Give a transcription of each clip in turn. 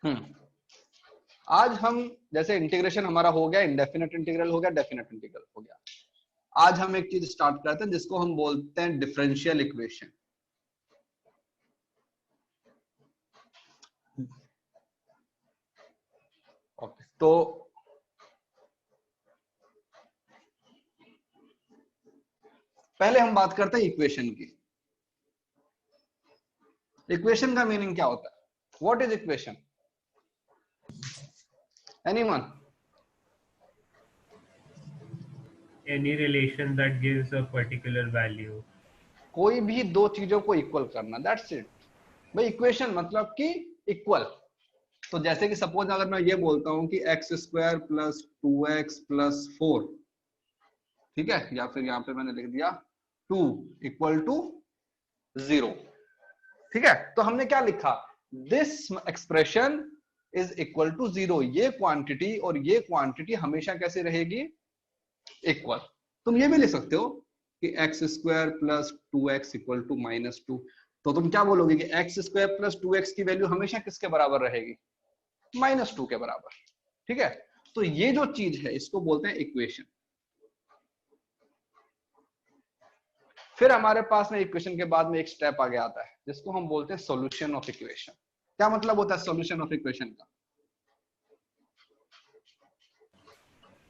आज हम जैसे इंटीग्रेशन हमारा हो गया, इंडेफिनेट इंटीग्रल हो गया, डेफिनेट इंटीग्रल हो गया। आज हम एक चीज स्टार्ट करते हैं जिसको हम बोलते हैं डिफरेंशियल इक्वेशन। ओके, तो पहले हम बात करते हैं इक्वेशन की। इक्वेशन का मीनिंग क्या होता है? What is equation? Anyone? Any relation that gives a particular value. कोई भी दो चीजों को इक्वल करना, दैट्स इट भाई। इक्वेशन मतलब कि इक्वल। तो जैसे कि सपोज अगर मैं ये बोलता हूं कि X square plus 2x plus 4, ठीक है, या फिर यहां पे मैंने लिख दिया 2 इक्वल टू 0, ठीक है, तो हमने क्या लिखा? This expression is equal to 0। ये क्वांटिटी और ये क्वांटिटी हमेशा कैसे रहेगी? इक्वल। तुम ये भी लिख सकते हो कि X square plus 2x equal to -2। तो तुम क्या बोलोगे कि एक्स स्क्वायर प्लस 2x की वैल्यू हमेशा किसके बराबर रहेगी? -2 के बराबर, ठीक है। तो ये जो चीज है इसको बोलते हैं इक्वेशन। फिर हमारे पास में इक्वेशन के बाद में एक स्टेप आगे आता है जिसको हम बोलते हैं सॉल्यूशन ऑफ इक्वेशन। क्या मतलब होता है सॉल्यूशन ऑफ इक्वेशन का?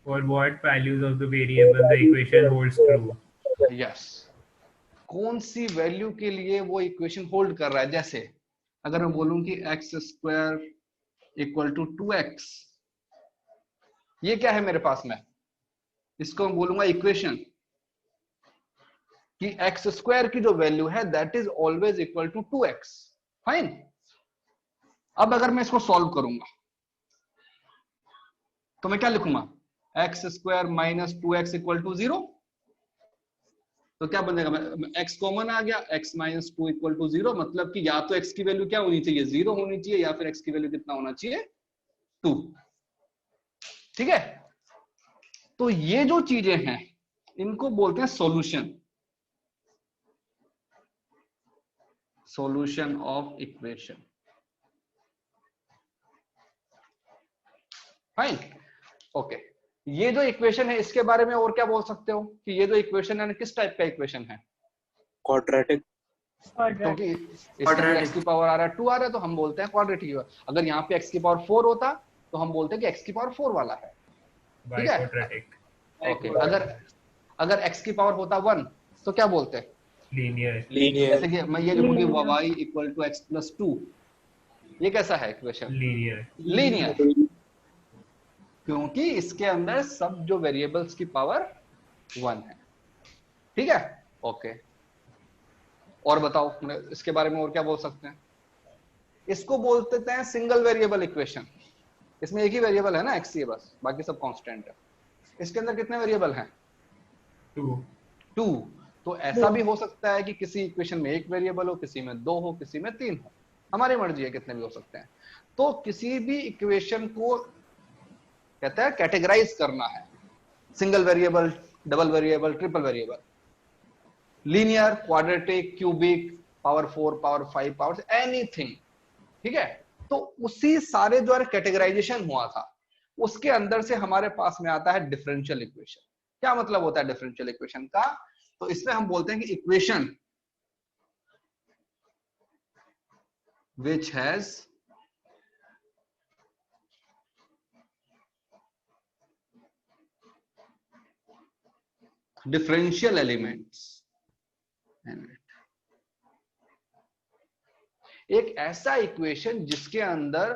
For what values of the variable the equation holds true. Yes, कौन सी वैल्यू के लिए वो इक्वेशन होल्ड कर रहा है। जैसे अगर मैं बोलूं कि X square equal to 2x, ये क्या है मेरे पास में? इसको मैं बोलूंगा इक्वेशन कि एक्स स्क्वायर की जो वैल्यू है that is always equal to 2x। Fine. अब अगर मैं इसको सॉल्व करूंगा तो मैं क्या लिखूंगा? X square minus 2x equal to 0। तो क्या बनेगा? x कॉमन आ गया, x माइनस 2 इक्वल टू 0, मतलब कि या तो x की वैल्यू क्या होनी चाहिए? 0 होनी चाहिए, या फिर x की वैल्यू कितना होना चाहिए? 2, ठीक है। तो ये जो चीजें हैं इनको बोलते हैं solution, solution of equation. Fine, okay. ये जो इक्वेशन है इसके बारे में और क्या बोल सकते हो कि ये जो इक्वेशन है किस टाइप का इक्वेशन है? क्वाड्रेटिक। क्योंकि इसमें x की पावर आ रहा है 2 आ रहा है तो हम बोलते हैं क्वाड्रेटिक। अगर यहाँ पे x की पावर 4 होता तो हम बोलते हैं कि x की पावर 4 वाला है, ठीक है। ओके, अगर x की पावर होता 1 तो क्या बोलते हैं? लीनियर। जैसे कि मैं ये लिखूंगी y equal to x plus 2, ये कैसा है इक्वेशन? लीनियर, क्योंकि इसके अंदर सब जो वेरिएबल्स की पावर 1 है, ठीक है। ओके, और बताओ इसके बारे में और क्या बोल सकते हैं? इसको बोलते हैं सिंगल वेरिएबल इक्वेशन। इसमें एक ही वेरिएबल है ना x, ये बस, बाकी सब कांस्टेंट है। इसके अंदर कितने वेरिएबल हैं? 2। तो ऐसा भी हो सकता है कि किसी इक्वेशन में एक वेरिएबल हो, किसी में 2 हो, किसी में 3 हो, हमारी मर्जी है, कितने भी हो सकते हैं। तो किसी भी इक्वेशन को कहते हैं कैटेगराइज करना है, single variable, double variable, triple variable, linear, quadratic, cubic, power 4, power 5, power anything, ठीक है। तो उसी सारे जो कैटेगराइजेशन हुआ था उसके अंदर से हमारे पास में आता है डिफरेंशियल इक्वेशन। क्या मतलब होता है डिफरेंशियल इक्वेशन का? तो इसमें हम बोलते हैं कि equation which has differential elements. एक ऐसा इक्वेशन जिसके अंदर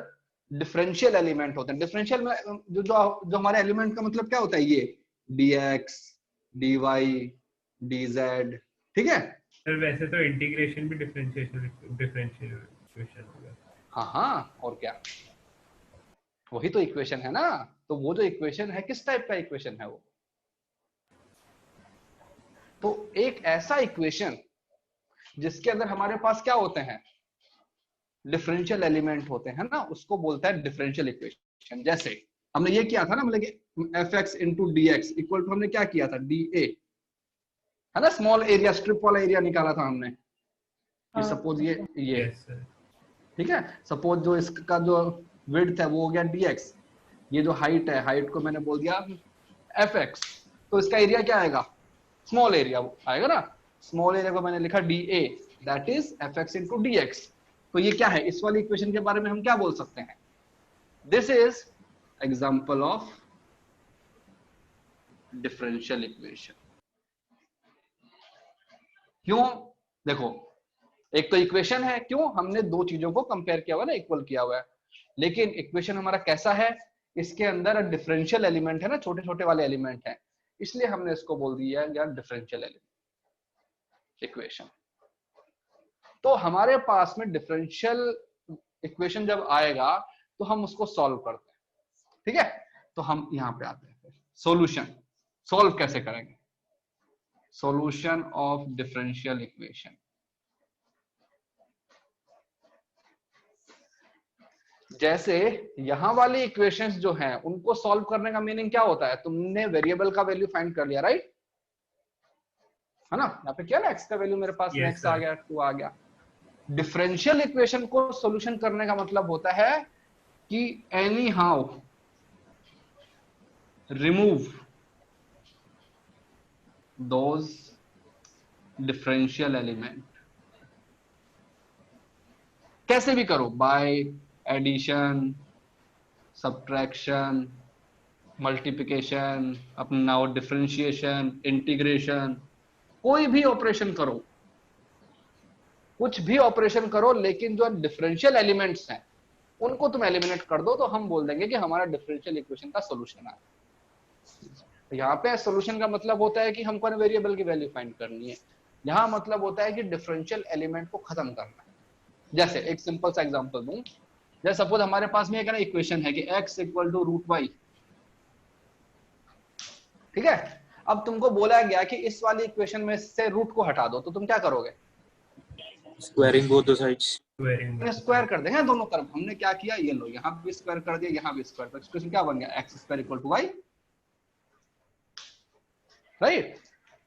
डिफरेंशियल एलिमेंट होते हैं। डिफरेंशियल में जो हमारे एलिमेंट का मतलब क्या होता है? ये dx, dy, dz, ठीक है। सर वैसे तो इंटीग्रेशन भी डिफरेंशियल इक्वेशन होगा। हाँ, और क्या, वही तो इक्वेशन है ना। तो वो जो इक्वेशन है किस टाइप का इक्वेशन है वो? तो एक ऐसा इक्वेशन जिसके अंदर हमारे पास क्या होते हैं? डिफरेंशियल एलिमेंट होते हैं ना, उसको बोलता है डिफरेंशियल इक्वेशन। जैसे हमने ये किया था ना, मतलब कि fx into D X equal to, हमने क्या किया था? dA, है ना, स्मॉल एरिया, स्ट्रिप वाला एरिया निकाला था हमने। सपोज ये ठीक है, सपोज जो इसका जो विड्थ है वो हो गया dx, ये जो हाइट है, हाइट को मैंने बोल दिया fx, तो इसका एरिया क्या आएगा, स्मॉल एरिया आएगा ना, स्मॉल एरिया को मैंने लिखा dA, that is fx into dx। तो ये क्या है, इस वाली इक्वेशन के बारे में हम क्या बोल सकते हैं, this is example of differential equation. क्यों, देखो एक तो इक्वेशन है, क्यों, हमने दो चीजों को कंपेयर किया हुआ ना, इक्वल किया हुआ है, लेकिन इक्वेशन हमारा कैसा है, इसके अंदर डिफरेंशियल एलिमेंट है ना, छोटे छोटे वाले एलिमेंट है, इसलिए हमने इसको बोल दिया यार डिफरेंशियल एलिमेंट इक्वेशन। तो हमारे पास में डिफरेंशियल इक्वेशन जब आएगा तो हम उसको सॉल्व करते हैं, ठीक है। तो हम यहां पे आते हैं, सॉल्यूशन, सॉल्व कैसे करेंगे, सॉल्यूशन ऑफ डिफरेंशियल इक्वेशन। जैसे यहां वाली इक्वेशंस जो हैं उनको सॉल्व करने का मीनिंग क्या होता है, तुमने वेरिएबल का वैल्यू फाइंड कर लिया, राइट, है ना, यहाँ पे क्या ना x का वैल्यू मेरे पास में x आ गया, 2 आ गया। डिफरेंशियल इक्वेशन को सॉल्यूशन करने का मतलब होता है कि any how remove those differential element, कैसे भी करो, बाय एडिशन, सब्ट्रैक्शन, मल्टीप्लिकेशन, अपना और डिफरेंशिएशन, इंटीग्रेशन, कोई भी ऑपरेशन करो, कुछ भी ऑपरेशन करो, लेकिन जो डिफरेंशियल एलिमेंट्स हैं उनको तुम एलिमिनेट कर दो तो हम बोल देंगे कि हमारा डिफरेंशियल इक्वेशन का सॉल्यूशन है। यहाँ पे सॉल्यूशन का मतलब होता है कि हमको वेरिएबल की वैल्यू फाइंड करनी है, यहाँ मतलब होता है कि डिफरेंशियल एलिमेंट को खत्म करना है। जैसे एक सिंपल सा एग्जांपल दूं, जैसे सपोज हमारे पास में एक ना इक्वेशन है कि x equal to root Y, ठीक है। अब तुमको बोला गया कि इस वाली इक्वेशन में से रूट को हटा दो, तो तुम क्या करोगे, squaring both the sides, square कर देंगे दोनों तरफ। हमने क्या किया, ये लो यहाँ भी स्क्वायर कर दिया, यहाँ भी स्क्वायर, तो इक्वेशन क्या बन गया, x square equal to Y, right.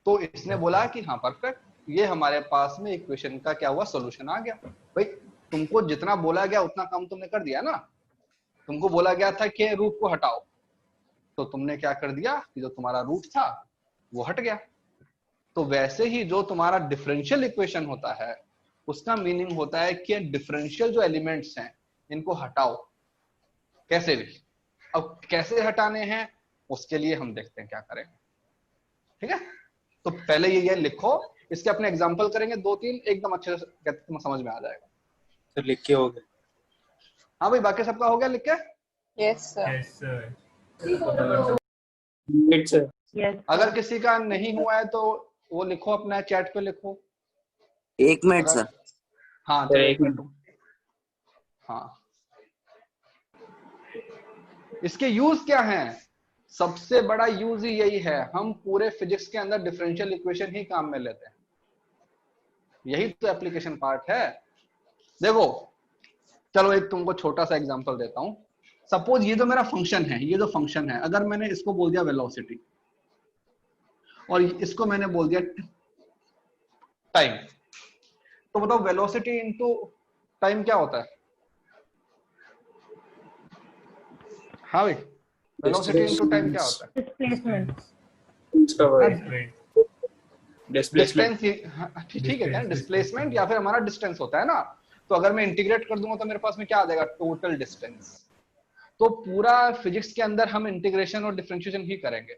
तो इसने बोला कि हाँ परफेक्ट, ये हमारे पास में इक्वेशन का क्या हुआ, सॉल्यूशन आ गया। भाई तुमको जितना बोला गया उतना काम तुमने कर दिया ना, तुमको बोला गया था कि रूट को हटाओ, तो तुमने क्या कर दिया कि जो तुम्हारा रूट था वो हट गया। तो वैसे ही जो तुम्हारा डिफरेंशियल इक्वेशन होता है उसका मीनिंग होता है कि डिफरेंशियल जो एलिमेंट्स हैं इनको हटाओ कैसे भी। अब कैसे हटाने हैं उसके लिए हम देखते हैं क्या करेंगे, ठीक है। तो पहले ये लिखो, इसके अपने एग्जांपल करेंगे 2-3, एकदम अच्छे से तुम्हें समझ में आ जाएगा। सर लिख के हो गया, हाँ भाई बाकी सबका हो गया लिख के, yes sir, yes sir, it's yes. अगर किसी का नहीं हुआ है तो वो लिखो अपना चैट पे लिखो। 1 मिनट सर, हाँ सर, चलो 1 मिनट। हाँ, इसके यूज क्या हैं, सबसे बड़ा यूज ही यही है, हम पूरे फिजिक्स के अंदर डिफरेंशियल इक्वेशन ही काम में लेते हैं, यही तो एप्लीकेशन पार्ट है। देखो चलो एक तुमको छोटा सा एग्जांपल देता हूं, सपोज ये जो मेरा फंक्शन है, ये जो फंक्शन है, अगर मैंने इसको बोल दिया वेलोसिटी और इसको मैंने बोल दिया टाइम, तो बताओ वेलोसिटी इनटू टाइम क्या होता है, हाँ भाई वेलोसिटी इनटू टाइम क्या होता है, डिस्प्लेसमेंट, डिस्टेंस, ठीक है क्या, डिस्प्लेसमेंट या फिर हमारा डिस्टेंस होता है ना। तो अगर मैं इंटीग्रेट कर दूंगा तो मेरे पास में क्या आ जाएगा, टोटल डिस्टेंस। तो पूरा फिजिक्स के अंदर हम इंटीग्रेशन और डिफरेंशिएशन ही करेंगे।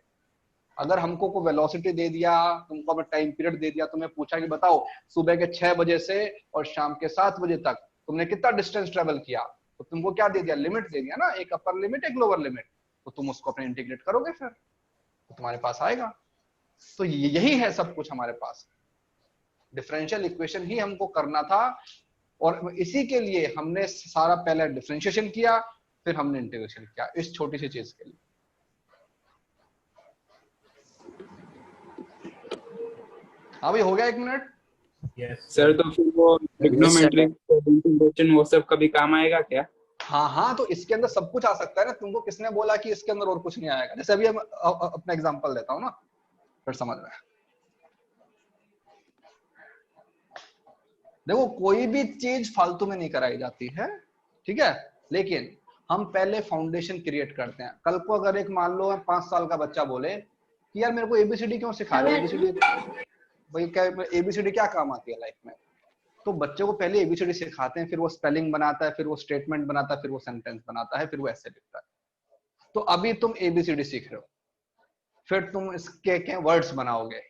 अगर हमको को वेलोसिटी दे दिया, तुमको मैं टाइम पीरियड दे दिया, तुम्हें पूछा कि बताओ सुबह के 6 बजे से और शाम के 7 बजे तक तुमने कितना डिस्टेंस ट्रेवल किया, तो तुमको क्या दे दिया, लिमिट दे दिया ना, एक अपर लिमिट एक लोअर लिमिट, तो तुम उसको अपने इंटीग्रेट करोगे फिर तो तुम्हारे पास आएगा। तो यही है सब कुछ हमारे पास, डिफरेंशियल इक्वेशन ही हमको करना था और इसी के लिए हमने सारा पहले डिफरेंशिएशन किया फिर हमने इंटीग्रेशन किया इस छोटी सी चीज के लिए। हाँ भाई हो गया 1 मिनट। यस सर तो फिर वो ट्रिग्नोमेट्रिक इंटीग्रेशन वो सब कभी काम आएगा क्या? हाँ तो इसके अंदर सब कुछ आ सकता है ना, तुमको किसने बोला कि इसके अंदर और कुछ नहीं आएगा। जैसे अभी हम अपना एग्जांपल देता हूँ ना, फिर समझ में। देखो कोई भी चीज फालतू में नहीं कराई जाती है, ठीक है, लेकिन हम पहले फाउंडेशन क्रिएट करते हैं। कल को अगर एक मान लो 5 साल का बच्चा बोले कि यार मेरे को एबीसीडी क्यों सिखा रहे हो, एबीसीडी भाई क्या एबीसीडी क्या काम आती है लाइफ में, तो बच्चे को पहले एबीसीडी सिखाते हैं, फिर वो स्पेलिंग बनाता है, फिर वो स्टेटमेंट बनाता है, फिर वो सेंटेंस बनाता है, फिर वो ऐसे लिखता है। तो अभी तुम एबीसीडी सीख रहे हो, फिर तुम इसके क्या वर्ड्स बनाओगे,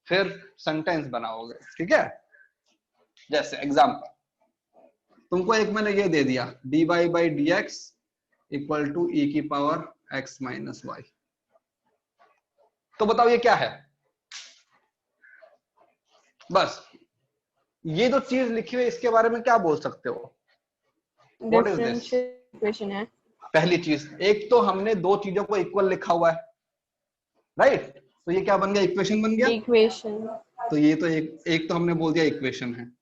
फिर सेंटेंस बनाओगे, ठीक है। जैसे एग्जांपल तुमको एक मैंने ये दे दिया dy by dx equal to e की पावर x माइनस वाई, तो बताओ ये क्या है। बस ये जो चीज लिखी हुई है इसके बारे में क्या बोल सकते हो, व्हाट इज दिस इक्वेशन है। पहली चीज, एक तो हमने दो चीजों को इक्वल लिखा हुआ है, राइट, तो ये क्या बन गया, इक्वेशन बन गया। इक्वेशन तो ये तो एक तो हमने बोल दिया इक्वेशन है।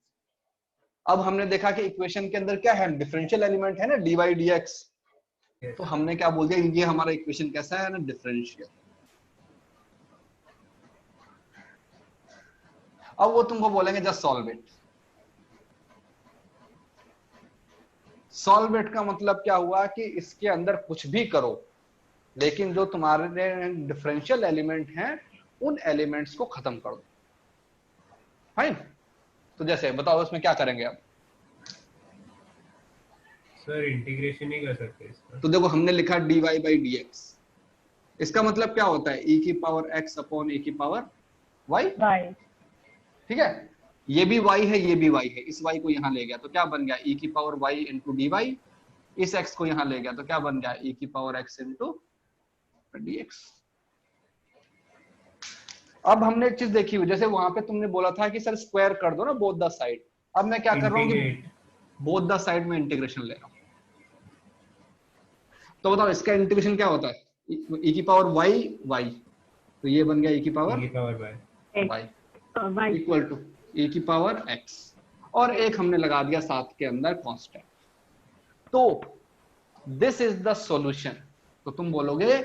अब हमने देखा कि इक्वेशन के अंदर क्या है, डिफरेंशियल एलिमेंट है ना dy dx, तो हमने क्या बोल दिया, ये हमारा इक्वेशन कैसा है ना, डिफरेंशियल। अब वो तुमको बोलेंगे just solve it. Solve it का मतलब क्या हुआ कि इसके अंदर कुछ भी करो, लेकिन जो तुम्हारे डिफरेंशियल एलिमेंट हैं उन एलिमेंट्स को खत्म कर दो, फाइन। तो जैसे बताओ इसमें क्या करेंगे अब। सर इंटीग्रेशन ही कर सकते हैं इसका। तो देखो हमने लिखा dy by dx, इसका मतलब क्या होता है, e की पावर x अपॉन e की पावर y, ठीक है। ये भी y है, ये भी y है, इस y को यहां ले गया तो क्या बन गया, e की पावर y इंटू dy, इस x को यहां ले गया तो क्या बन गया, e की पावर x इंटू dx। अब हमने एक चीज देखी हुई, जैसे वहां पे तुमने बोला था कि सर स्क्वायर कर दो ना बोथ द साइड, अब मैं क्या कर रहा हूँ कि बोथ द साइड में इंटीग्रेशन ले रहा हूं। तो बताओ इसका इंटीग्रेशन क्या होता है, e की पावर y, तो ये बन गया e की power y equal to e की पावर x, और एक हमने लगा दिया साथ के अंदर कांस्टेंट। तो दिस इज द सॉल्यूशन। तो तुम बोलोगे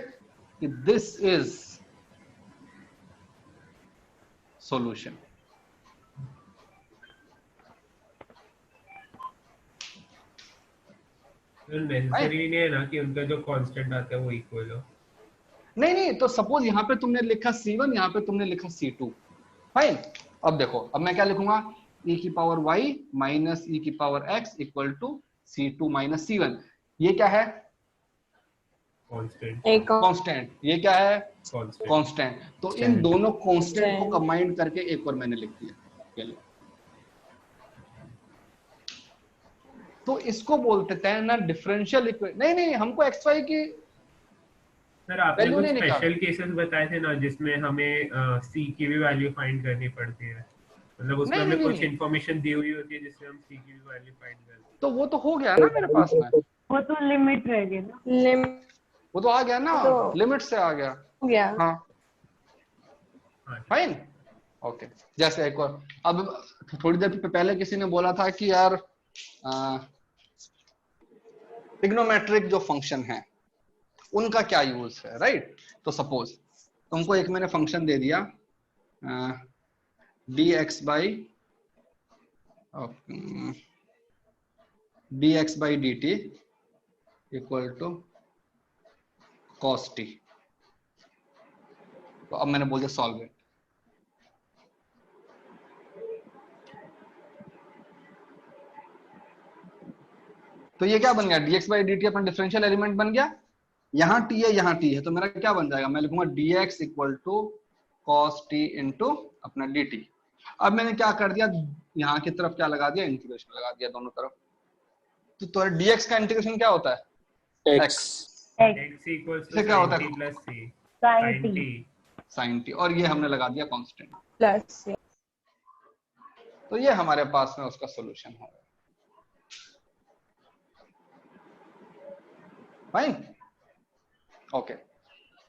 कि दिस इज सॉल्यूशन। नेसेसरी नहीं है ना कि उनका जो कांस्टेंट आता है वो इक्वल हो। नहीं, तो सपोज यहाँ पे तुमने लिखा C1, यहाँ पे तुमने लिखा C2, फाइन। अब देखो, अब मैं क्या लिखूंगा, e की पावर y माइनस e की power x equal to C2 minus C1। ये क्या है, कांस्टेंट। ये क्या है, कांस्टेंट। तो इन दोनों कांस्टेंट को कंबाइन करके एक और मैंने लिख दिया। तो इसको बोलते हैं ना डिफरेंशियल इक्वेशन। नहीं, हमको एक्स वाई की सर आपने कुछ स्पेशल केसेस बताए थे ना जिसमें हमें c की भी वैल्यू फाइंड करनी पड़ती है, मतलब उसमें हमें कुछ इंफॉर्मेशन दी हुई होती है जिससे हम c की भी वैल्यू फाइंड करते हैं। तो वो तो हो गया ना मेरे पास में, वो तो लिमिट रहेगी ना, वो तो आ गया ना, तो लिमिट से आ गया, हो गया। हाँ फाइन, ओके। जैसे एक और, अब थोड़ी देर पहले किसी ने बोला था कि यार ट्रिग्नोमेट्रिक जो फंक्शन है उनका क्या यूज है, राइट। तो सपोज तुमको एक मैंने फंक्शन दे दिया dx by dt equal to cos t। तो अब मैंने बोल दिया सॉल्व इट। तो ये क्या बन गया, dx by dt अपना डिफरेंशियल एलिमेंट बन गया। यहाँ t है, यहाँ t है, तो मेरा क्या बन जाएगा, मैं लिखूंगा dx equal to cos t into अपना dt। अब मैंने क्या कर दिया, यहाँ की तरफ क्या लगा दिया, इंटीग्रेशन लगा दिया दोनों तरफ। तो dx का इंटीग्रेशन क्या होता है, x इक्वल्स से क्या होता है, प्लस c sin t, और ये हमने लगा दिया कांस्टेंट प्लस। तो ये हमारे पास में उसका सॉल्यूशन होगा, फाइन, ओके।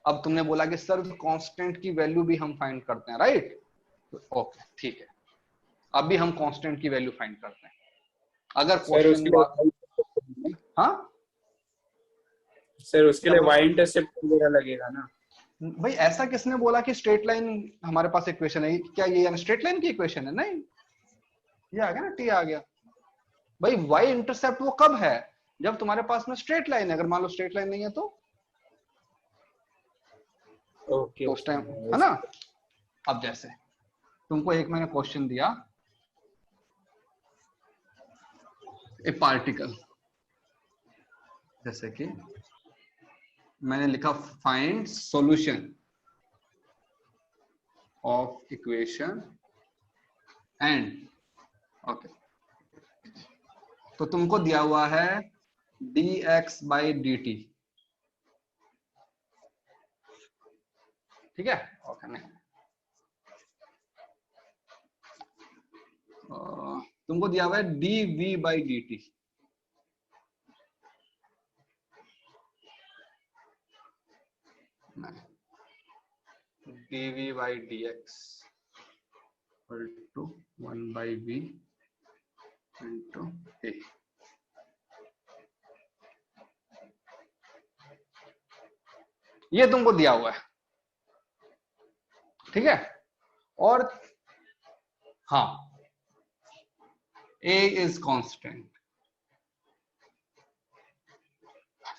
अब तुमने बोला कि सर कांस्टेंट की वैल्यू भी हम फाइंड करते हैं, राइट। ओके ठीक है, अभी हम कांस्टेंट की वैल्यू फाइंड करते हैं। अगर क्वेश्चन, हाँ सर उसके लिए y इंटरसेप्ट वगैरह लगेगा ना भाई। ऐसा किसने बोला कि स्ट्रेट लाइन हमारे पास इक्वेशन है, क्या ये स्ट्रेट लाइन की इक्वेशन है, नहीं, ये आ गया ना, t आ गया भाई। y इंटरसेप्ट वो कब है, जब तुम्हारे पास में स्ट्रेट लाइन है, अगर मान लो स्ट्रेट लाइन नहीं है तो ओके उस टाइम, है ना। अब जैसे तुमको एक मैंने क्वेश्चन दिया, ए पार्टिकल, जैसे कि मैंने लिखा find solution of equation and, okay, तो तुमको दिया हुआ है dx बाई dt, ठीक है, ओके। नहीं, तुमको दिया हुआ है dv by dt, dv by dx equal to 1 by v into a। ये तुमको दिया हुआ है, ठीक है। और हाँ, a इज कांस्टेंट,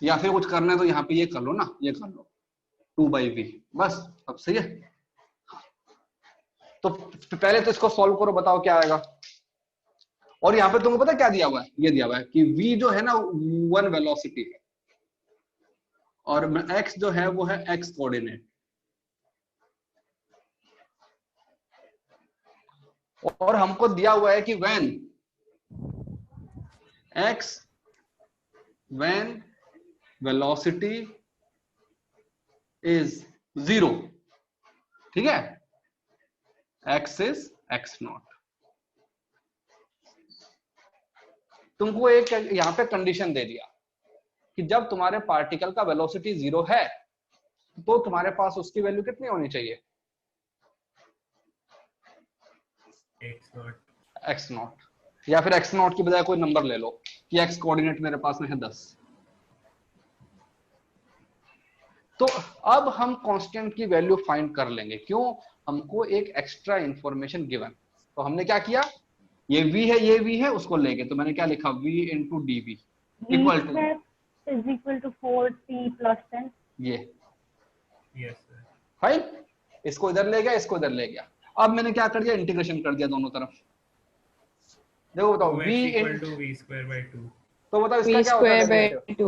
या फिर कुछ करना है तो यहां पे ये कर लो ना, ये कर लो 2 बाई वी, बस। अब सही है। तो पहले तो इसको सॉल्व करो, बताओ क्या आएगा। और यहाँ पे तुमको पता क्या दिया हुआ है, ये दिया हुआ है कि v जो है ना 1 वेलोसिटी है, और x जो है वो है x कोऑर्डिनेट, और हमको दिया हुआ है कि when velocity is 0, ठीक है, x is x नॉट। तुमको एक यहां पे कंडीशन दे दिया कि जब तुम्हारे पार्टिकल का वेलोसिटी 0 है तो तुम्हारे पास उसकी वैल्यू कितनी होनी चाहिए, x नॉट, या फिर x नॉट की बजाय कोई नंबर ले लो कि x कोऑर्डिनेट मेरे पास में है 10। तो अब हम कांस्टेंट की वैल्यू फाइंड कर लेंगे, क्यों, हमको एक एक्स्ट्रा इंफॉर्मेशन गिवन। तो हमने क्या किया, ये v है, ये v है, उसको लेके तो मैंने क्या लिखा, v into dv equal to 4t + 10, ये, यस सर, फाइन। इसको इधर ले गया, इसको इधर ले गया। अब मैंने क्या कर दिया, इंटीग्रेशन कर दिया दोनों तरफ। देखो बताओ, v equal v square by 2, तो बताओ इसका क्या होता है,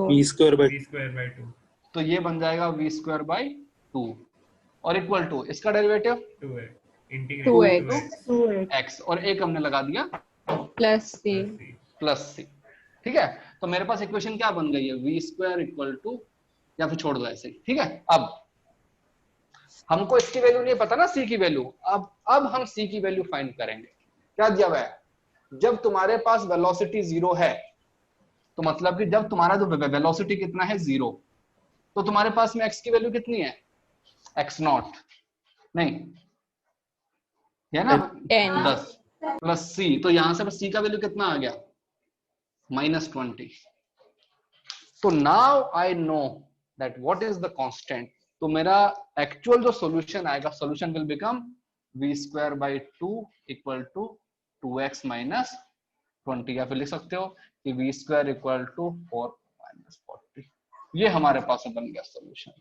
v square bye v square by 2, तो ये बन जाएगा v स्क्वायर बाई 2 और इक्वल टू इसका डेरिवेटिव 2x, 2x, और एक हमने लगा दिया प्लस c। ठीक है, तो मेरे पास इक्वेशन क्या बन गई है, v स्क्वायर इक्वल टू, या फिर छोड़ दो ऐसे, ठीक है। अब हमको इसकी वैल्यू नहीं पता ना, c की वैल्यू, अब हम c की वैल्यू फाइंड करेंगे। क्या दिया हुआ है, जब तुम्हारे पास वेलोसिटी 0 है, तो मतलब कि जब तुम्हारा जो वेलोसिटी कितना है 0, तो तुम्हारे पास में x की वैल्यू कितनी है, x नॉट, नहीं है ना 10 प्लस c, तो यहां से c का वैल्यू कितना आ गया, -20। तो now I know that what is the constant. तो मेरा एक्चुअल जो सॉल्यूशन आएगा, solution will become v square by 2 equal to 2x minus 20, या फिर लिख सकते हो कि v square equal to 4 minus 40। ये हमारे पास बन गया सॉल्यूशन।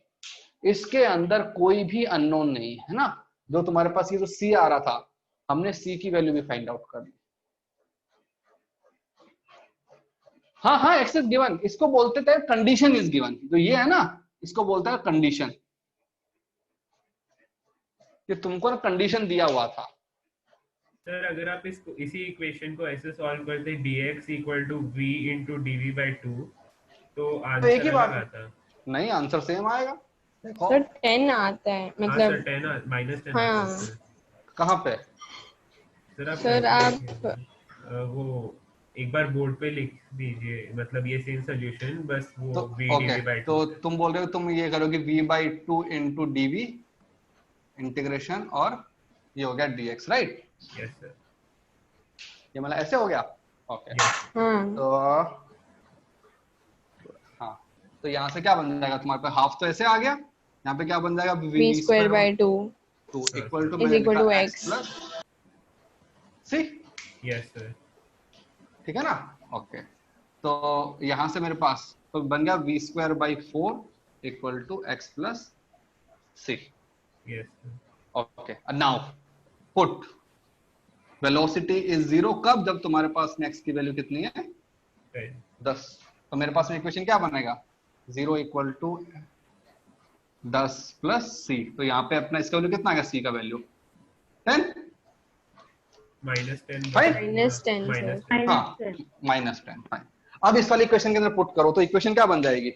इसके अंदर कोई भी अननोन नहीं है ना, जो तुम्हारे पास ये जो c आ रहा था, हमने c की वैल्यू भी फाइंड आउट कर ली। हाँ हाँ, x इज गिवन, इसको बोलते थे कंडीशन इज गिवन, तो ये है ना, इसको बोलता है कंडीशन, कि तुमको ना कंडीशन दिया हुआ था। सर अगर आप इसको इसी इक्वेशन को ऐसे सॉल्व करते dx equal to v into dv by 2, तो आंसर एक ही बात आता नहीं, आंसर सेम आएगा। सर 10 आता है, मतलब सर 10 -10 हाँ। कहाँ पे सर आप वो एक बार बोर्ड पे लिख दीजिए, मतलब ये सेम सॉल्यूशन, बस वो तो v ओके, dv बाई 2। तो तुम बोल रहे हो, तुम ये करोगे v by 2 into dv integration, और ये हो गया dx, राइट। यस सर, ये मतलब ऐसे हो गया, ओके। तो हाँ, तो यहाँ से क्या बन जाएगा तुम्हारे पास, हाफ तो ऐसे आ गया, यहाँ पे क्या बन जाएगा, v square by 2 equal to x plus c, yes sir, ठीक है ना, ओके। तो यहां से मेरे पास तो बन गया v²/4 equal to x plus c। Okay, now put velocity is 0 कब? जब तुम्हारे पास में x की वैल्यू कितनी है 10। तो मेरे पास में इक्वेशन क्या बनेगा 0 इक्वल टू 10 प्लस c। तो यहाँ पे अपना इसका वैल्यू कितना आ गया c का वैल्यू 10 -10 हाँ -10 फाइन। अब इस वाली इक्वेशन के अंदर पुट करो तो इक्वेशन क्या बन जाएगी?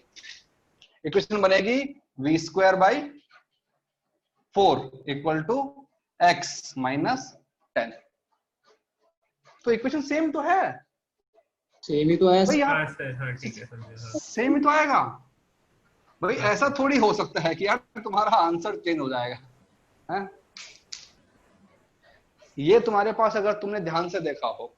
इक्वेशन बनेगी v²/4 equal to x minus 10। तो इक्वेशन सेम तो है, सेम ही तो है भाई हाँ सर, हाँ ठीक है समझे, हाँ। सेम ही तो आएगा भाई। ऐसा थोड़ी हो सकता है कि यार तुम्हारा आंसर चेंज हो जाएगा है? ये तुम्हारे पास अगर तुमने ध्यान से देखा हो,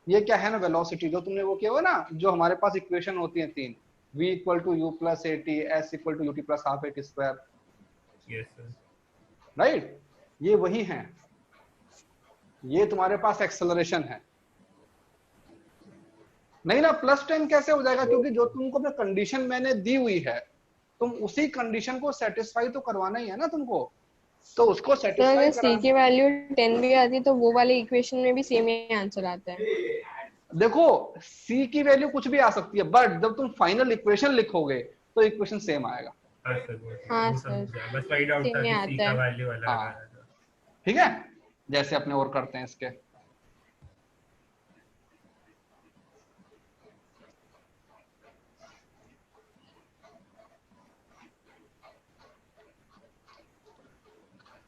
ये क्या है ना वेलोसिटी, जो तुमने वो किया हो ना, जो हमारे पास इक्वेशन होती है 3, v equal to u plus at, s equal to ut plus half at square, yes sir, right? ये वही है, ये तुम्हारे पास एक्सेलरेशन है। नहीं ना, +10 कैसे हो जाएगा? क्योंकि जो तुमको अपना कंडीशन मैंने दी हुई है, तुम उसी कंडीशन को सेटिस्फाई तो करवाना ही है ना तुमको, तो उसको तो सेटिस्फाई अगर c की वैल्यू 10 भी आती तो वो वाले इक्वेशन में भी सेम ही आंसर आता है। देखो c की वैल्यू कुछ भी आ सकती है, बट जब तुम फाइनल इक्वेशन लिखोगे तो इक्वेशन सेम आएगा। हाँ सर, बस वही डाउट था कि c का वैल्यू अलग हाँ, ठीक है, जैसे अपने और करते हैं इसके।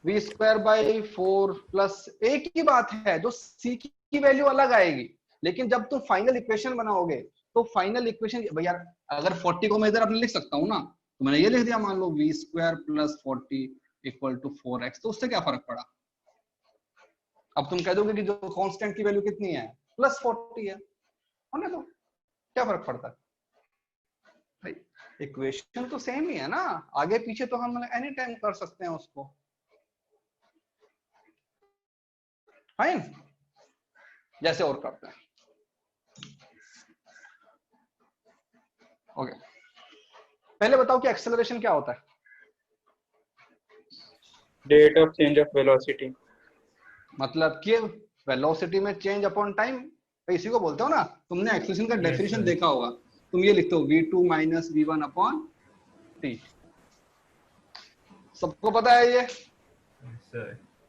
v²/4 प्लस एक ही बात है, जो c की वैल्यू अलग आएगी, लेकिन जब तुम फाइनल इक्वेशन बनाओगे तो फाइनल इक्वेशन भैया, अगर 40 को मैं इधर अपने लिख सकता हूँ ना, तो मैंने ये लिख दिया, मान लो v² plus 40 equal to 4x, तो उससे क्या फर्क पड़ा? अब तुम कह दोगे कि जो कांस्टेंट की वैल्यू कितनी है +40 है, होने दो, क्या फर्क पड़ता है भाई? इक्वेशन तो सेम ही है ना, आगे पीछे तो हम एनी टाइम कर सकते हैं उसको, फाइन। जैसे और करते हैं, ओके। पहले बताओ कि एक्सेलरेशन क्या होता है? Rate of change of velocity, मतलब कि वेलोसिटी में चेंज अपॉन टाइम, इसी को बोलते हो ना। तुमने एक्सेलरेशन का डेफिनेशन देखा होगा, तुम ये लिखते हो v2 minus v1 upon t। सबको पता है ये?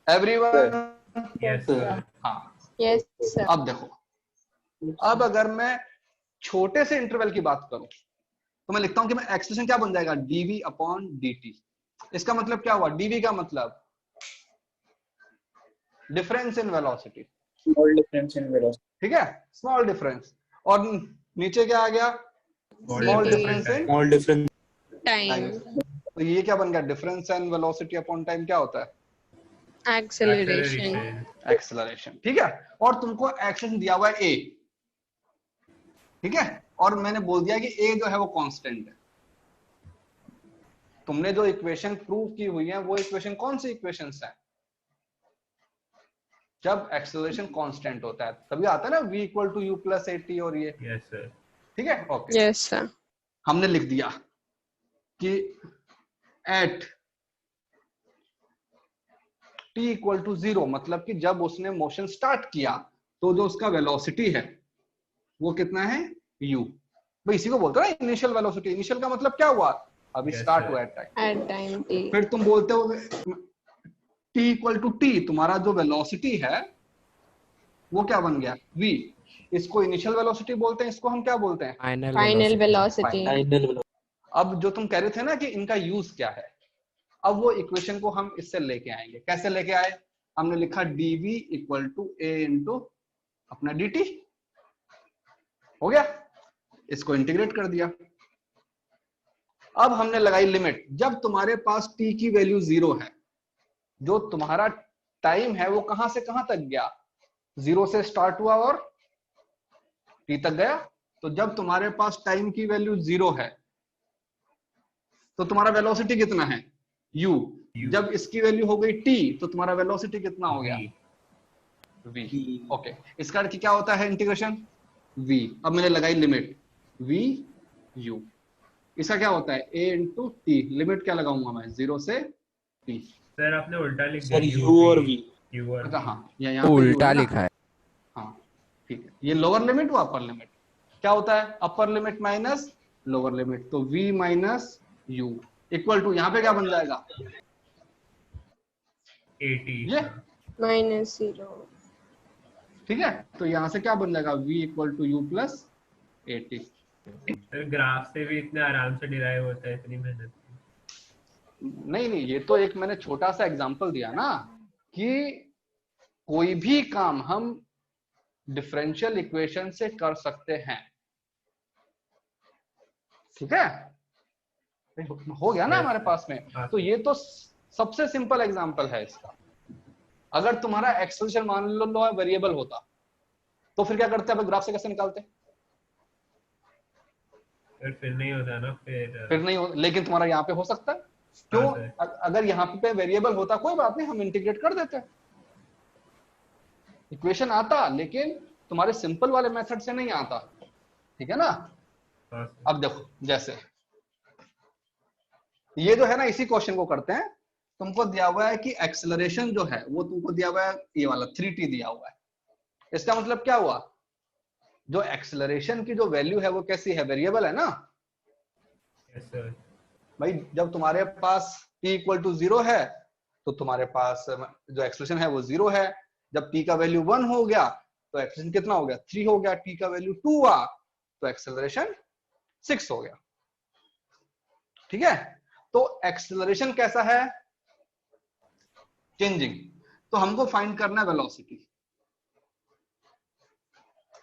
एवरीवन? यस सर, हाँ यस सर। अब देखो, अब अगर मैं छोटे से इंटरवल की बात करूं तो मैं लिखता हूं कि मैं एक्सेलरेशन क्या बन जाएगा dv अपॉन dt। इसका मतलब क्या हुआ? dv का मतलब difference in velocity, small difference in velocity, ठीक है, स्मॉल डिफरेंस। और नीचे क्या आ गया? Small difference in time. तो ये क्या बन गया? Difference in velocity upon time क्या होता है? एक्सेलरेशन। एक्सेलरेशन, ठीक है। और तुमको एक्सेलरेशन दिया हुआ है a, ठीक है, और मैंने बोल दिया कि a जो है वो कांस्टेंट है। तुमने जो इक्वेशन प्रूव की हुई है वो इक्वेशन कौन सी इक्वेशंस है? जब एक्सेलरेशन कांस्टेंट होता है तभी आता है ना v equal to u plus at और ये, यस सर, ठीक है, ओके। Yes sir. हमने लिख दिया कि एट t इक्वल टू 0, मतलब कि जब उसने मोशन स्टार्ट किया तो जो उसका वेलोसिटी है वो कितना है? u। भाई इसी को बोलते हैं ना इनिशियल वेलोसिटी। इनिशियल का मतलब क्या हुआ? अभी स्टार्ट हुआ एट टाइम t। फिर तुम बोलते हो t इक्वल टू t, तुम्हारा जो वेलोसिटी है वो क्या बन गया? v। इसको इनिशियल वेलोसिटी बोलते हैं, इसको हम क्या बोलते हैं? Final velocity. अब जो तुम कह रहे थे ना कि इनका यूज क्या है, अब वो इक्वेशन को हम इससे लेके आएंगे। कैसे लेके आए? हमने लिखा dv equal to a into अपना dt, हो गया, इसको इंटीग्रेट कर दिया। अब हमने लगाई लिमिट, जब तुम्हारे पास t की वैल्यू 0 है, जो तुम्हारा टाइम है वो कहां से कहां तक गया? 0 से स्टार्ट हुआ और t तक गया। तो जब तुम्हारे पास टाइम की वैल्यू 0 है तो तुम्हारा वेलोसिटी कितना है? u। जब इसकी वैल्यू हो गई t तो तुम्हारा वेलोसिटी कितना हो गया? v। ओके, इसका अर्थ क्या होता है इंटीग्रेशन? v। अब मैंने लगाई लिमिट, वी यू। इसका क्या होता है a इंटू टी, लिमिट क्या लगाऊंगा मैं 0 से t। सर आपने उल्टा लिख सर दिया, u और v। u और अच्छा v। हाँ, यहाँ पे उल्टा u है ना? लिखा है। हाँ ठीक है, ये लोअर लिमिट वो अपर लिमिट, क्या होता है upper limit minus lower limit, तो v minus U equal to, यहाँ पे क्या बन जाएगा 80 ये, -0। ठीक है। तो यहाँ से क्या बन जाएगा v equal to U plus 80। Sir graph से भी इतने आराम से डिराइव होता है, इतनी मेहनत। नहीं नहीं, ये तो एक मैंने छोटा सा एग्जांपल दिया ना कि कोई भी काम हम डिफरेंशियल इक्वेशन से कर सकते हैं, ठीक है, हो गया ना हमारे पास में। तो ये तो सबसे सिंपल एग्जांपल है इसका। अगर तुम्हारा एक्सेलेरेशन मान लो वेरिएबल होता तो फिर क्या करते हैं, ग्राफ से कैसे निकालते? फिर नहीं होता ना, फिर नहीं हो, लेकिन तुम्हारा यहाँ पे हो सकता है, क्यों? अगर यहाँ पे वेरिएबल होता कोई बात नहीं, हम इंटीग्रेट कर देते, इक्वेशन आता, लेकिन तुम्हारे सिंपल वाले मेथड से नहीं आता, ठीक है ना। अब देखो, जैसे ये जो है ना, इसी क्वेश्चन को करते हैं। तुमको दिया हुआ है कि एक्सेलरेशन जो है वो तुमको दिया हुआ है, ये वाला 3t दिया हुआ है। इसका मतलब क्या हुआ, जो एक्सेलरेशन की जो वैल्यू है वो कैसी है, वेरिएबल है ना। भाई जब तुम्हारे पास t इक्वल टू 0 है तो तुम्हारे पास जो एक्सेलरेशन है वो 0 है। जब t का वैल्यू 1 हो गया तो एक्सेलरेशन कितना हो गया, 3 हो गया। t का वैल्यू 2 हुआ तो एक्सेलरेशन 6 हो गया, ठीक है। तो एक्सेलरेशन कैसा है, चेंजिंग। तो हमको फाइंड करना है वेलोसिटी,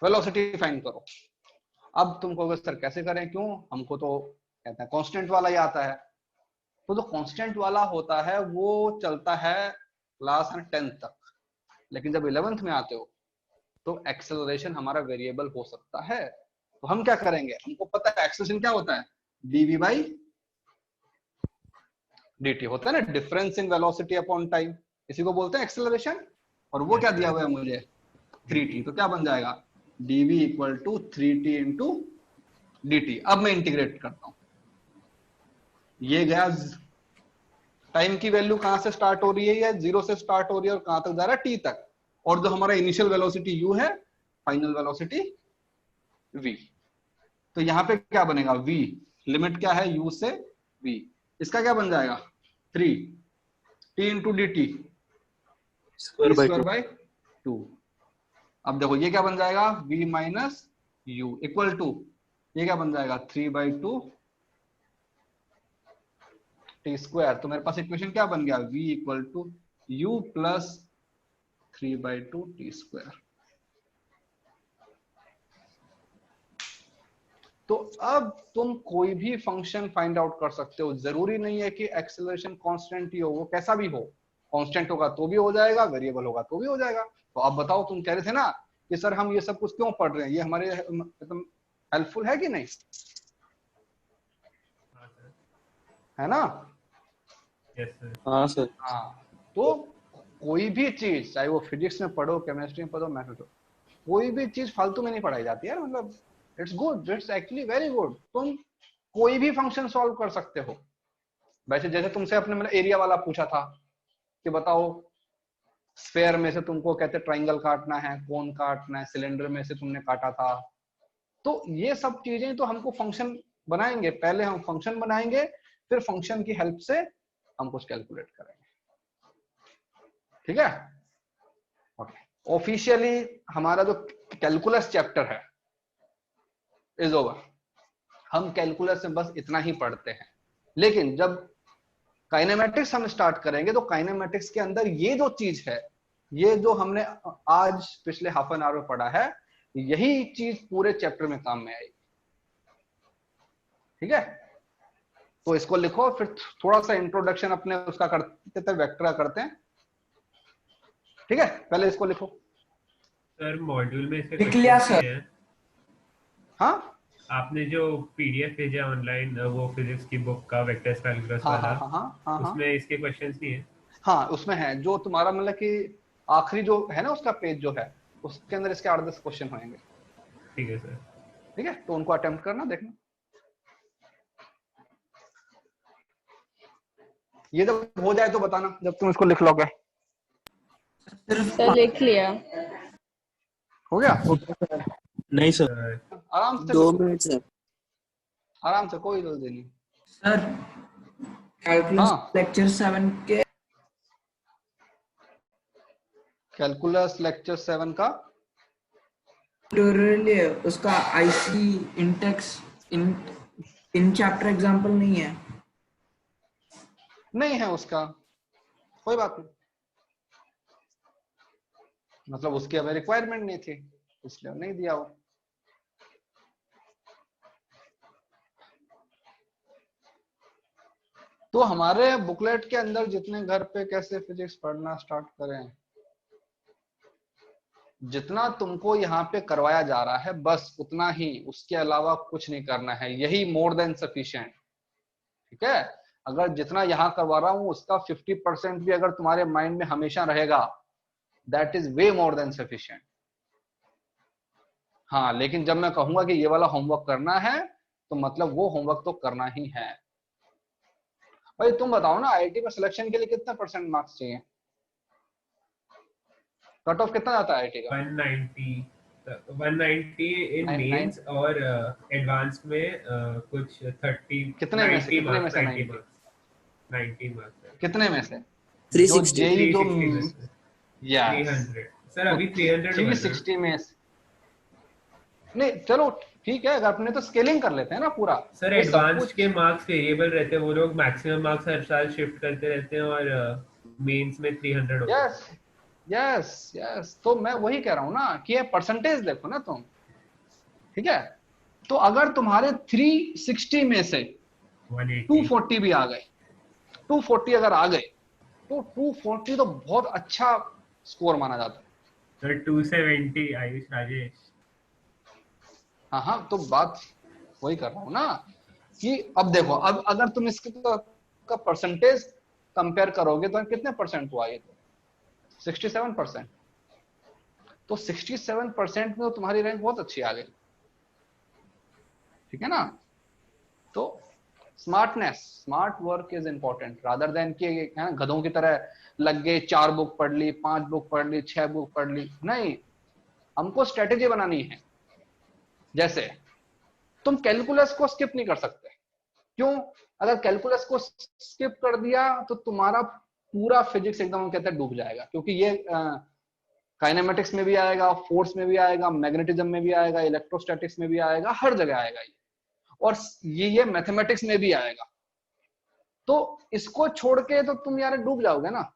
वेलोसिटी फाइंड करो। अब तुम कहोगे सर कैसे करें, क्यों, हमको तो कहते हैं कांस्टेंट वाला ही आता है। तो जो कांस्टेंट वाला होता है वो चलता है क्लास 10 तक, लेकिन जब 11th में आते हो तो एक्सेलरेशन हमारा वेरिएबल हो सकता है। तो हम क्या करेंगे, हमको पता है एक्सेलरेशन क्या होता है, dv बाई dt होता है ना, difference in velocity upon time, इसी को बोलते हैं एक्सेलरेशन। और वो क्या दिया हुआ है मुझे, 3t, तो क्या बन जाएगा dv equal to 3t into dt। अब मैं इंटीग्रेट करता हूं, ये गया, टाइम की वैल्यू कहां से स्टार्ट हो रही है, ये 0 से स्टार्ट हो रही है और कहां तक जा रहा है, t तक। और जो हमारा इनिशियल वेलोसिटी u है, फाइनल वेलोसिटी v। तो यहां पे क्या बनेगा, v लिमिट क्या है u से v, इसका क्या बन जाएगा 3t into D T square by 2। अब देखो ये क्या बन जाएगा, v minus U equal to, ये क्या बन जाएगा 3/2 टी स्क्वायर। तो मेरे पास इक्वेशन क्या बन गया, v equal to U plus 3/2 T square. तो अब तुम कोई भी फंक्शन फाइंड आउट कर सकते हो, जरूरी नहीं है कि एक्सेलरेशन कांस्टेंट ही हो, वो कैसा भी हो, कांस्टेंट होगा तो भी हो जाएगा, वेरिएबल होगा तो भी हो जाएगा। तो आप बताओ, तुम कह रहे थे ना कि सर हम ये सब कुछ क्यों पढ़ रहे हैं, ये हमारे एकदम हेल्पफुल है कि नहीं, है ना। हाँ सर। हाँ, तो कोई भी चीज, चाहे वो फिजिक्स में पढ़ो, केमिस्ट्री में पढ़ो, मैथ में पढ़ो, कोई भी चीज फालतू में नहीं पढ़ाई जाती है, मतलब it's good, it's actually very good. तुम कोई भी फंक्शन सॉल्व कर सकते हो। वैसे जैसे तुमसे अपने मतलब एरिया वाला पूछा था कि बताओ स्फेयर में से तुमको कहते ट्राइंगल काटना है, कोन काटना है, सिलेंडर में से तुमने काटा था, तो ये सब चीजें तो हमको फंक्शन बनाएंगे, पहले हम फंक्शन बनाएंगे, फिर फंक्शन की हेल्प से हम कुछ कैलकुलेट करेंगे, ठीक है। ओके, ऑफिशियली हमारा जो कैलकुलस चैप्टर है इज ओवर। हम कैलकुलस में बस इतना ही पढ़ते हैं, लेकिन जब काइनेमेटिक्स हम स्टार्ट करेंगे तो काइनेमेटिक्स के अंदर ये जो चीज है, ये जो हमने आज पिछले हाफ एन आवर में पढ़ा है, यही चीज पूरे चैप्टर में काम में आएगी, ठीक है। तो इसको लिखो, फिर थोड़ा सा इंट्रोडक्शन अपने उसका करते थे, वेक्टर का करते हैं, ठीक है। पहले इसको लिखो सर। मॉड्यूल में इसके लिख लिया सर। हाँ आपने जो पीडीएफ भेजा ऑनलाइन, वो फिजिक्स की बुक का वेक्टर्स कैलकुलस हाँ वाला, हाँ हाँ हाँ उसमें इसके क्वेश्चंस नहीं है? हाँ, उसमें है, जो तुम्हारा मतलब कि आखिरी जो है ना उसका पेज जो है, उसके अंदर इसके 8-10 क्वेश्चन होंगे, ठीक है सर। ठीक है, तो उनको अटेम्प्ट करना, देखना। ये जब हो जाए तो बताना, जब तुम इसको लिख लोगे। सर लिख लिया। हो गया? नहीं सर, आराम से 2 मिनट सर। आराम से, कोई जल्दी नहीं। सर कैलकुलस लेक्चर 7 के कैलकुलस लेक्चर 7 का ट्यूटोरियल है, उसका IC Intex in chapter example नहीं है। नहीं है उसका, कोई बात नहीं, मतलब उसकी हमें रिक्वायरमेंट नहीं थी इसलिए नहीं दिया वो। तो हमारे बुकलेट के अंदर जितने घर पे कैसे फिजिक्स पढ़ना स्टार्ट करें, जितना तुमको यहाँ पे करवाया जा रहा है बस उतना ही, उसके अलावा कुछ नहीं करना है, यही मोर देन सफिशिएंट। ठीक है, अगर जितना यहाँ करवा रहा हूँ उसका 50% भी अगर तुम्हारे माइंड में हमेशा रहेगा, that is way more than sufficient. हाँ, लेकिन जब मैं कहूंगा कि ये वाला होमवर्क करना है तो मतलब वो होमवर्क तो करना ही है। भाई तुम बताओ ना, आईआईटी में सिलेक्शन के लिए कितने % मार्क्स चाहिए? कट ऑफ कितना जाता है आईआईटी का? 190 इन मेंस और एडवांस में कुछ 30 कितने में से? 90 मार्क्स कितने में से? 360 जेई जो 300 सर, अभी 300 360 में से नहीं, चलो ठीक है, अगर अपने तो स्केलिंग कर लेते हैं ना पूरा। सर। एडवांस के मार्क्स वेरिएबल रहते हैं, वो लोग मैक्सिमम मार्क्स हर साल शिफ्ट करते रहते हैं और मेंस में 300 होता है। यस यस, तो मैं वही कह रहा हूँ ना कि ये परसेंटेज देखो ना तुम। ठीक है, तो अगर तुम्हारे 360 में से 240 भी आ गए, 240 अगर आ गए तो 240 तो बहुत अच्छा स्कोर माना जाता है। सर 270 आयुष राजेश। हाँ, तो बात वही कर रहा हूँ ना कि अब देखो, अब अगर तुम इसके का परसेंटेज कंपेयर करोगे तो कितने % हुआ ये? तो 67%। तो 67% में तो तुम्हारी रैंक बहुत अच्छी आ गई। ठीक है ना? तो smartness, smart work is important rather than कि गधों की तरह लग गए, 4 बुक पढ़ ली, 5 बुक पढ़ ली, 6 बुक पढ़ ली। नहीं, हमको स्ट्रेटेजी बनानी है। जैसे तुम कैलकुलस को स्किप नहीं कर सकते। क्यों? अगर कैलकुलस को स्किप कर दिया तो तुम्हारा पूरा फिजिक्स एकदम कहते हैं डूब जाएगा, क्योंकि ये काइनेमेटिक्स में भी आएगा, फोर्स में भी आएगा, मैग्नेटिज्म में भी आएगा, इलेक्ट्रोस्टैटिक्स में भी आएगा, हर जगह आएगा ये, और ये मैथमेटिक्स में भी आएगा। तो इसको छोड़ के तो तुम यार डूब जाओगे ना।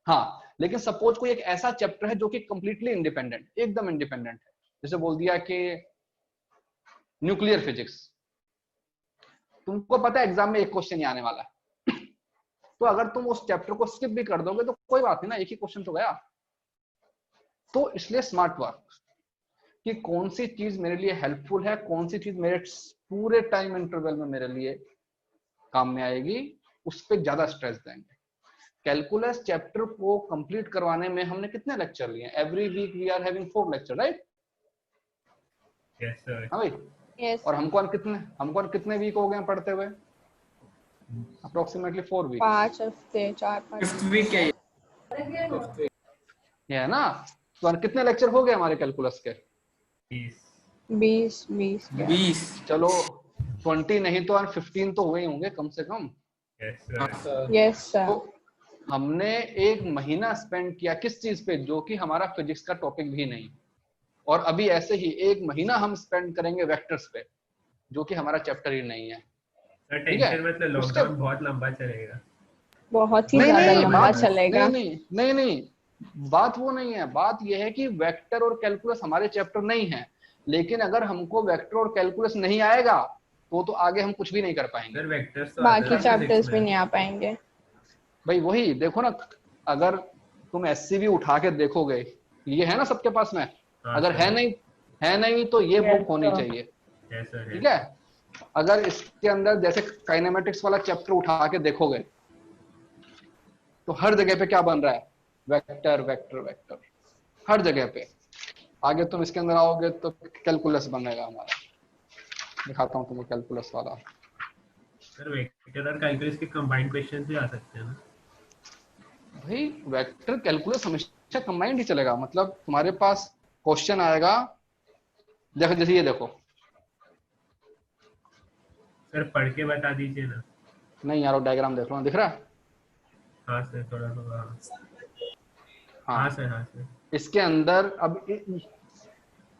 हाँ, लेकिन सपोज कोई एक ऐसा चैप्टर है जो कि कंप्लीटली इंडिपेंडेंट, एकदम इंडिपेंडेंट है, जैसे बोल दिया कि न्यूक्लियर फिजिक्स, तुमको पता है एग्जाम में एक क्वेश्चन ही आने वाला है, तो अगर तुम उस चैप्टर को स्किप भी कर दोगे तो कोई बात नहीं ना, एक ही क्वेश्चन तो गया। तो इसलिए स्मार्ट वर्क कि कौन सी चीज मेरे लिए हेल्पफुल है, कौन सी चीज मेरे पूरे टाइम इंटरवल में मेरे लिए काम में आएगी, उस पर ज्यादा स्ट्रेस देंगे। कैलकुलस चैप्टर को कंप्लीट करवाने में हमने कितने लेक्चर लिए? Every week we are having 4 lecture, right? Yes sir. हाँ भाई, यस। और हमको कितने वीक हो गए पढ़ते हुए? Approximately 4 week. 5 हफ्ते, 4-5 वीक है ये है ना? तो कितने लेक्चर हो गए हमारे कैलकुलस के? 20 चलो 20 नहीं तो 15 तो हुए ही होंगे कम से कम। Yes sir. तो हमने 1 महीना स्पेंड किया किस चीज पे? जो कि हमारा फिजिक्स का टॉपिक भी नहीं, और अभी ऐसे ही 1 महीना हम स्पेंड करेंगे वेक्टर्स पे, जो कि हमारा चैप्टर ही नहीं है। टेंशन मतलब लॉकडाउन बहुत लंबा चलेगा, बहुत ही ज्यादा लंबा चलेगा। नहीं, बात वो नहीं है। बात ये है कि वेक्टर और कैलकुलस हमारे चैप्टर नहीं है, लेकिन अगर हमको वेक्टर और कैलकुलस नहीं आएगा तो आगे हम कुछ भी नहीं कर पाएंगे। वेक्टर्स तो बाकी चैप्टर्स भी नहीं आ पाएंगे। भाई वही देखो ना, अगर तुम एससीबी उठा के देखोगे, ये है ना सबके पास में, अगर है नहीं तो ये बुक होनी चाहिए। ठीक है, अगर इसके अंदर जैसे काइनेमेटिक्स वाला चैप्टर उठा के देखोगे तो हर जगह पे क्या बन रहा है? वेक्टर वेक्टर वेक्टर, हर जगह पे। आगे तुम इसके अंदर आओगे तो कैलकुलस बनेगा हमारा। दिखाता हूँ तुम्हें कैलकुलस वाला। सर वेक्टर और कैलकुलस के कंबाइंड क्वेश्चन भी आ सकते हैं ना? भाई वेक्टर कैलकुलस हमेशा कंबाइंड ही चलेगा। मतलब तुम्हारे पास क्वेश्चन आएगा, देखो जैसे ये देखो। सर पढ़ के बता दीजिए ना। नहीं यार, वो डायग्राम देख लो, दिख रहा है? हाँ सर, थोड़ा थोड़ा। हाँ हाँ सर, हाँ सर। इसके अंदर अब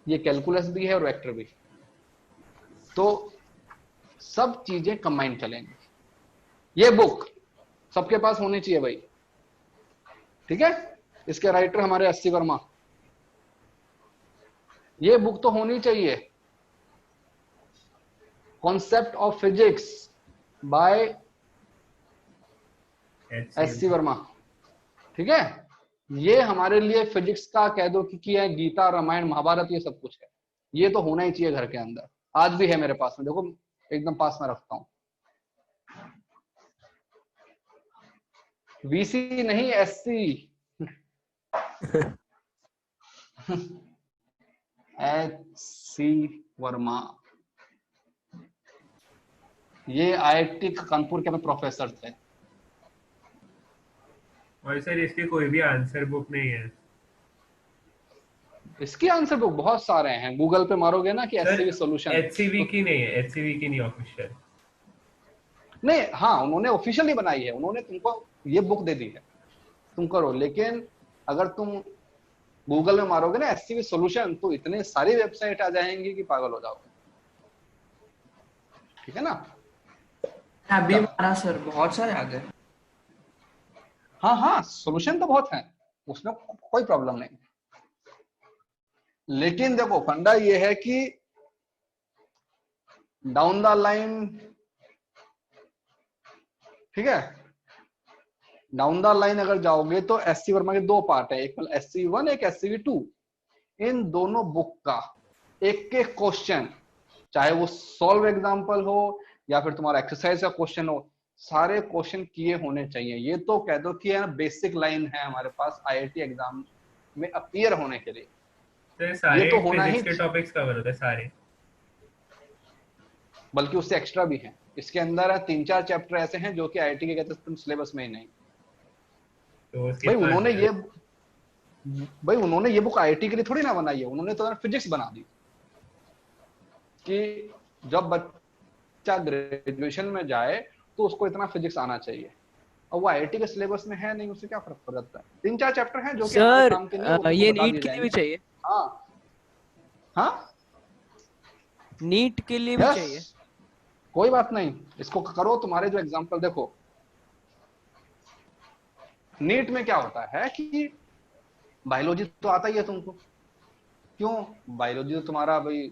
ये कैलकुलस भी है और वेक्टर भी, तो सब चीजें कंबाइन चलेंगी। ये बुक सबके पास होनी चाहिए भाई, ठीक है? इसके राइटर हमारे एससी वर्मा। ये बुक तो होनी चाहिए, concept of physics bye SC Verma, ठीक है? ये हमारे लिए फिजिक्स का कह दो कि है गीता, रामायण, महाभारत, ये सब कुछ है। ये तो होना ही चाहिए घर के अंदर। आज भी है मेरे पास में, देखो एकदम पास में रखता हूं। वीसी नहीं, एससी। एचसी वर्मा, ये आईआईटी कानपुर के में प्रोफेसर थे। और सर इसके कोई भी आंसर बुक नहीं है? इसकी आंसर बुक बहुत सारे हैं, गूगल पे मारोगे ना कि एचसीवी सॉल्यूशन। एचसीवी की नहीं है, एचसीवी की नहीं ऑफिशियल। नहीं, हाँ उन्होंने ऑफिशियली बनाई है, उन्होंने तुमको ये बुक दे दी है, तुम करो। लेकिन अगर तुम गूगल में मारोगे ना एचसीवी सॉल्यूशन, तो इतने सारी वेबसाइट आ जाएंगी कि पागल हो जाओगे, ठीक है ना? अभी मारा सर, बहुत सारे आ गए। हाँ हाँ, सॉल्यूशन तो बहुत है, उसमें कोई प्रॉब्लम नहीं। लेकिन देखो फंडा ये है कि डाउन द लाइन, ठीक है, डाउन द लाइन अगर जाओगे तो एससी वर्मा के दो पार्ट है, एक SCV1 एक SCV2। इन दोनों बुक का एक एक क्वेश्चन, चाहे वो सॉल्व एग्जांपल हो या फिर तुम्हारा एक्सरसाइज का क्वेश्चन हो, सारे क्वेश्चन किए होने चाहिए। ये तो कह दो कि बेसिक लाइन है हमारे पास आईआईटी एग्जाम में अपीयर होने के लिए। तो सारे ये तो होना ही के टॉपिक्स कवर होते हैं सारे, बल्कि उससे एक्स्ट्रा भी हैं। इसके अंदर 3-4 चैप्टर ऐसे हैं जो कि आईआईटी के कहते हैं तुम सिलेबस में ही नहीं। तो भाई उन्होंने ये बुक आईआईटी के लिए थोड़ी ना बनाई है, उन्होंने तो फिजिक्स बना दी कि जब बच्चा ग्रेजुएशन में जाए तो उसको इतना फिजिक्स आना चाहिए। और वो आईआईटी के सिलेबस में है नहीं, उससे क्या फर्क पड़ जाता है? 3-4 चैप्टर हैं जो कि हमारे काम के लिए ये नीट के लिए भी चाहिए। हाँ हाँ, नीट के लिए भी चाहिए। कोई बात नहीं, इसको करो। तुम्हारे जो एग्जाम्पल देखो, नीट में क्या होता है कि बायोलॉजी तो आता ही है तुमको। क्यों? बायोलॉजी तो तुम्हारा भाई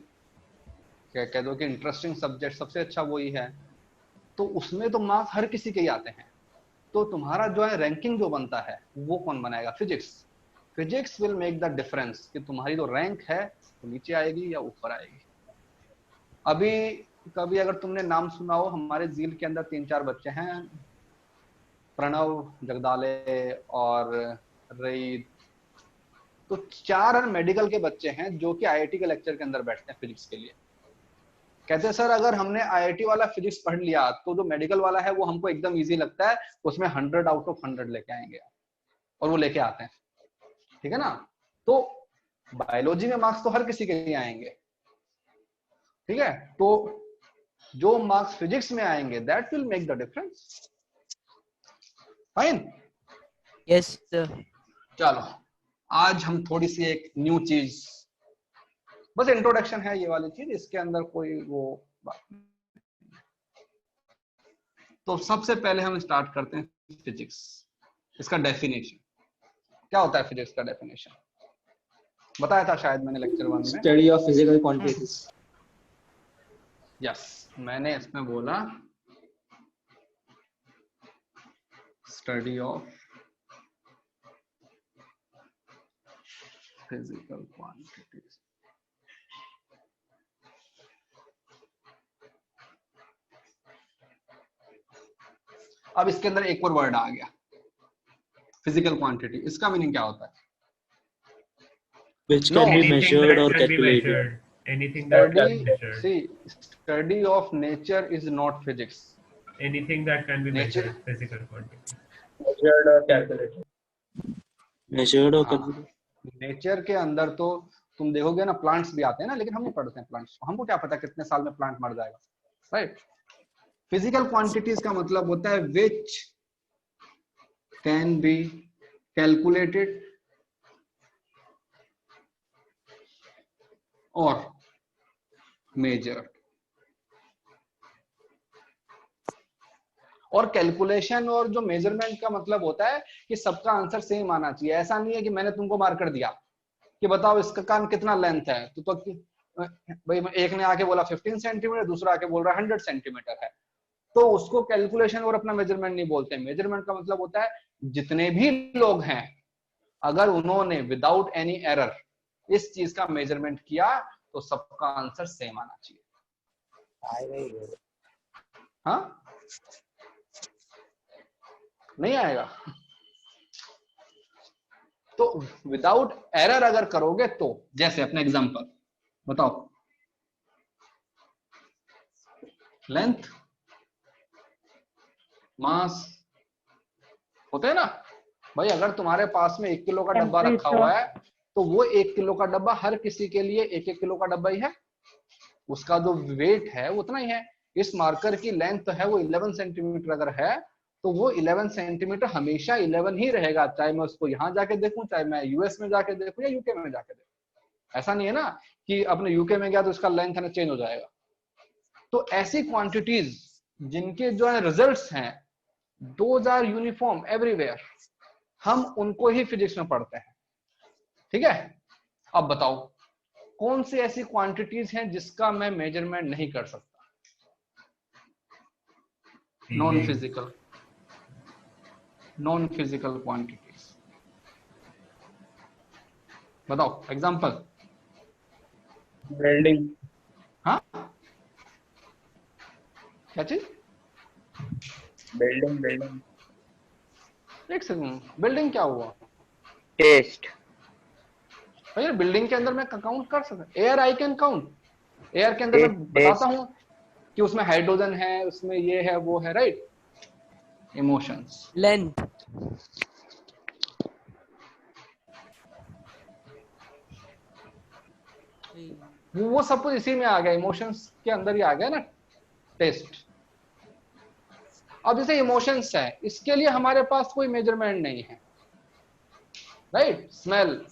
क्या कह दो कि इंटरेस्टिंग सब्जेक्ट, सबसे अच्छा वही है, तो उसमें तो मार्क्स हर किसी के ही आते हैं। तो तुम्हारा जो है रैंकिंग जो बनता है वो कौन बनाएगा? Physics. Physics will make the difference कि तुम्हारी जो रैंक है तो नीचे आएगी या ऊपर आएगी। अभी कभी अगर तुमने नाम सुना हो, हमारे जील के अंदर 3-4 बच्चे हैं, प्रणव, जगदाले और रईद, तो 4 मेडिकल के बच्चे हैं जो कि आईआईटी के लेक्चर के अंदर बैठते हैं फिजिक्स के लिए। कहते हैं सर अगर हमने आईआईटी वाला फिजिक्स पढ़ लिया तो जो मेडिकल वाला है वो हमको एकदम इजी लगता है, उसमें 100 आउट ऑफ 100 लेके आएंगे। और वो लेके आते हैं, ठीक है ना? तो बायोलॉजी में मार्क्स तो हर किसी के लिए आएंगे, ठीक है? तो जो मार्क्स फिजिक्स में आएंगे that will make the difference. Fine, yes sir. चलो आज हम थोड़ी सी एक न्यू चीज, बस इंट्रोडक्शन है ये वाली चीज, इसके अंदर कोई वो बात नहीं। तो सबसे पहले हम स्टार्ट करते हैं फिजिक्स, इसका डेफिनेशन। क्या होता है फिजिक्स का डेफिनेशन? बताया था शायद मैंने लेक्चर 1 में, study of physical quantities. Yes, मैंने इसमें बोला स्टडी ऑफ फिजिकल क्वांटिटीज। अब इसके अंदर एक और वर्ड आ गया, फिजिकल क्वांटिटी। इसका मीनिंग क्या होता है? which No. can be Anything measured that or can be calculated. measured. Anything that can be Study, measured. see, study of nature is not physics. Anything that can be Nature, measured, physical quantity. Measured or calculated. Measured or हाँ, calculated. Nature के अंदर तो तुम देखोगे ना, plants भी आते हैं ना, लेकिन हम नहीं पढ़ते हैं प्लांट्स, हमको क्या पता कितने साल में प्लांट मर जाएगा, राइट? फिजिकल क्वांटिटीज का मतलब होता है विच कैन बी कैलकुलेटेड और मेजर्ड। और कैलकुलेशन और जो मेजरमेंट का मतलब होता है कि सबका आंसर सेम आना चाहिए। ऐसा नहीं है कि मैंने तुमको मार्कर दिया कि बताओ इसका कान कितना लेंथ है, तो भाई एक ने आके बोला 15 सेंटीमीटर, दूसरा आके बोल रहा है 100 सेंटीमीटर है, तो उसको कैलकुलेशन और अपना मेजरमेंट नहीं बोलते। मेजरमेंट का मतलब होता है जितने भी लोग हैं, अगर उन्होंने विदाउट एनी एरर इस चीज का मेजरमेंट किया तो सबका आंसर सेम आना चाहिए। हाँ, नहीं आएगा। तो विदाउट एरर अगर करोगे तो, जैसे अपने एग्जांपल बताओ, लेंथ, मास होते हैं ना भाई। अगर तुम्हारे पास में 1 किलो का डब्बा रखा हुआ है तो वो 1 किलो का डब्बा हर किसी के लिए 1-1 किलो का डब्बा ही है, उसका जो वेट है वो उतना ही है। इस मार्कर की लेंथ है वो 11 सेंटीमीटर अगर है तो वो 11 सेंटीमीटर हमेशा 11 ही रहेगा, चाहे मैं उसको यहां जाके देखूं, चाहे मैं यूएस में जाके देखूं या यूके में जाके देखूं। ऐसा नहीं है ना कि अपने यूके में गया तो उसका लेंथ है ना चेंज हो जाएगा। तो ऐसी क्वांटिटीज जिनके जो है रिजल्ट्स हैं दोज आर यूनिफॉर्म एवरीवेयर, हम उनको ही फिजिक्स में पढ़ते हैं। ठीक है, अब बताओ कौन सी ऐसी क्वांटिटीज हैं जिसका मैं मेजरमेंट नहीं कर सकता? Non physical quantities. बताओ एग्जांपल। बिल्डिंग। हाँ, क्या चीज? बिल्डिंग। एक सेकंड, बिल्डिंग क्या हुआ? टेस्ट। भैया बिल्डिंग के अंदर मैं काउंट कर सकता, air I can count, air के अंदर मैं बताता हूं कि उसमें हाइड्रोजन है, उसमें ये है वो है, राइट? इमोशंस, लेंथ, वो सब कुछ इसी में आ गया, इमोशंस के अंदर ही आ गया ना टेस्ट। अब जैसे इमोशंस है, इसके लिए हमारे पास कोई मेजरमेंट नहीं है, राइट? स्मेल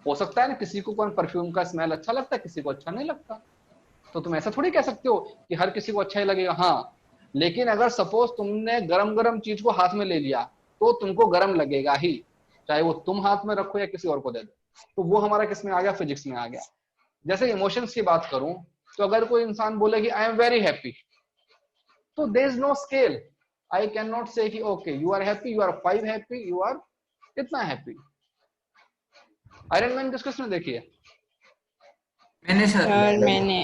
हो सकता है ना, किसी को कोई परफ्यूम का स्मेल अच्छा लगता है, किसी को अच्छा नहीं लगता, तो तुम ऐसा थोड़ी कह सकते हो कि हर किसी को अच्छा ही लगेगा। हाँ, लेकिन अगर सपोज तुमने गरम गरम चीज को हाथ में ले लिया तो तुमको गरम लगेगा ही, चाहे वो तुम हाथ में रखो या किसी और को दे दो। तो वो हमारा किस में आ गया? फिजिक्स में आ गया। जैसे इमोशंस की बात करूं तो अगर कोई इंसान बोले कि आई एम वेरी हैप्पी, तो there is no scale. I can not say कि okay you are happy, you are 5 happy, you are कितना हैप्पी। आयरन मैन किसने देखी है? मैंने सर, मैंने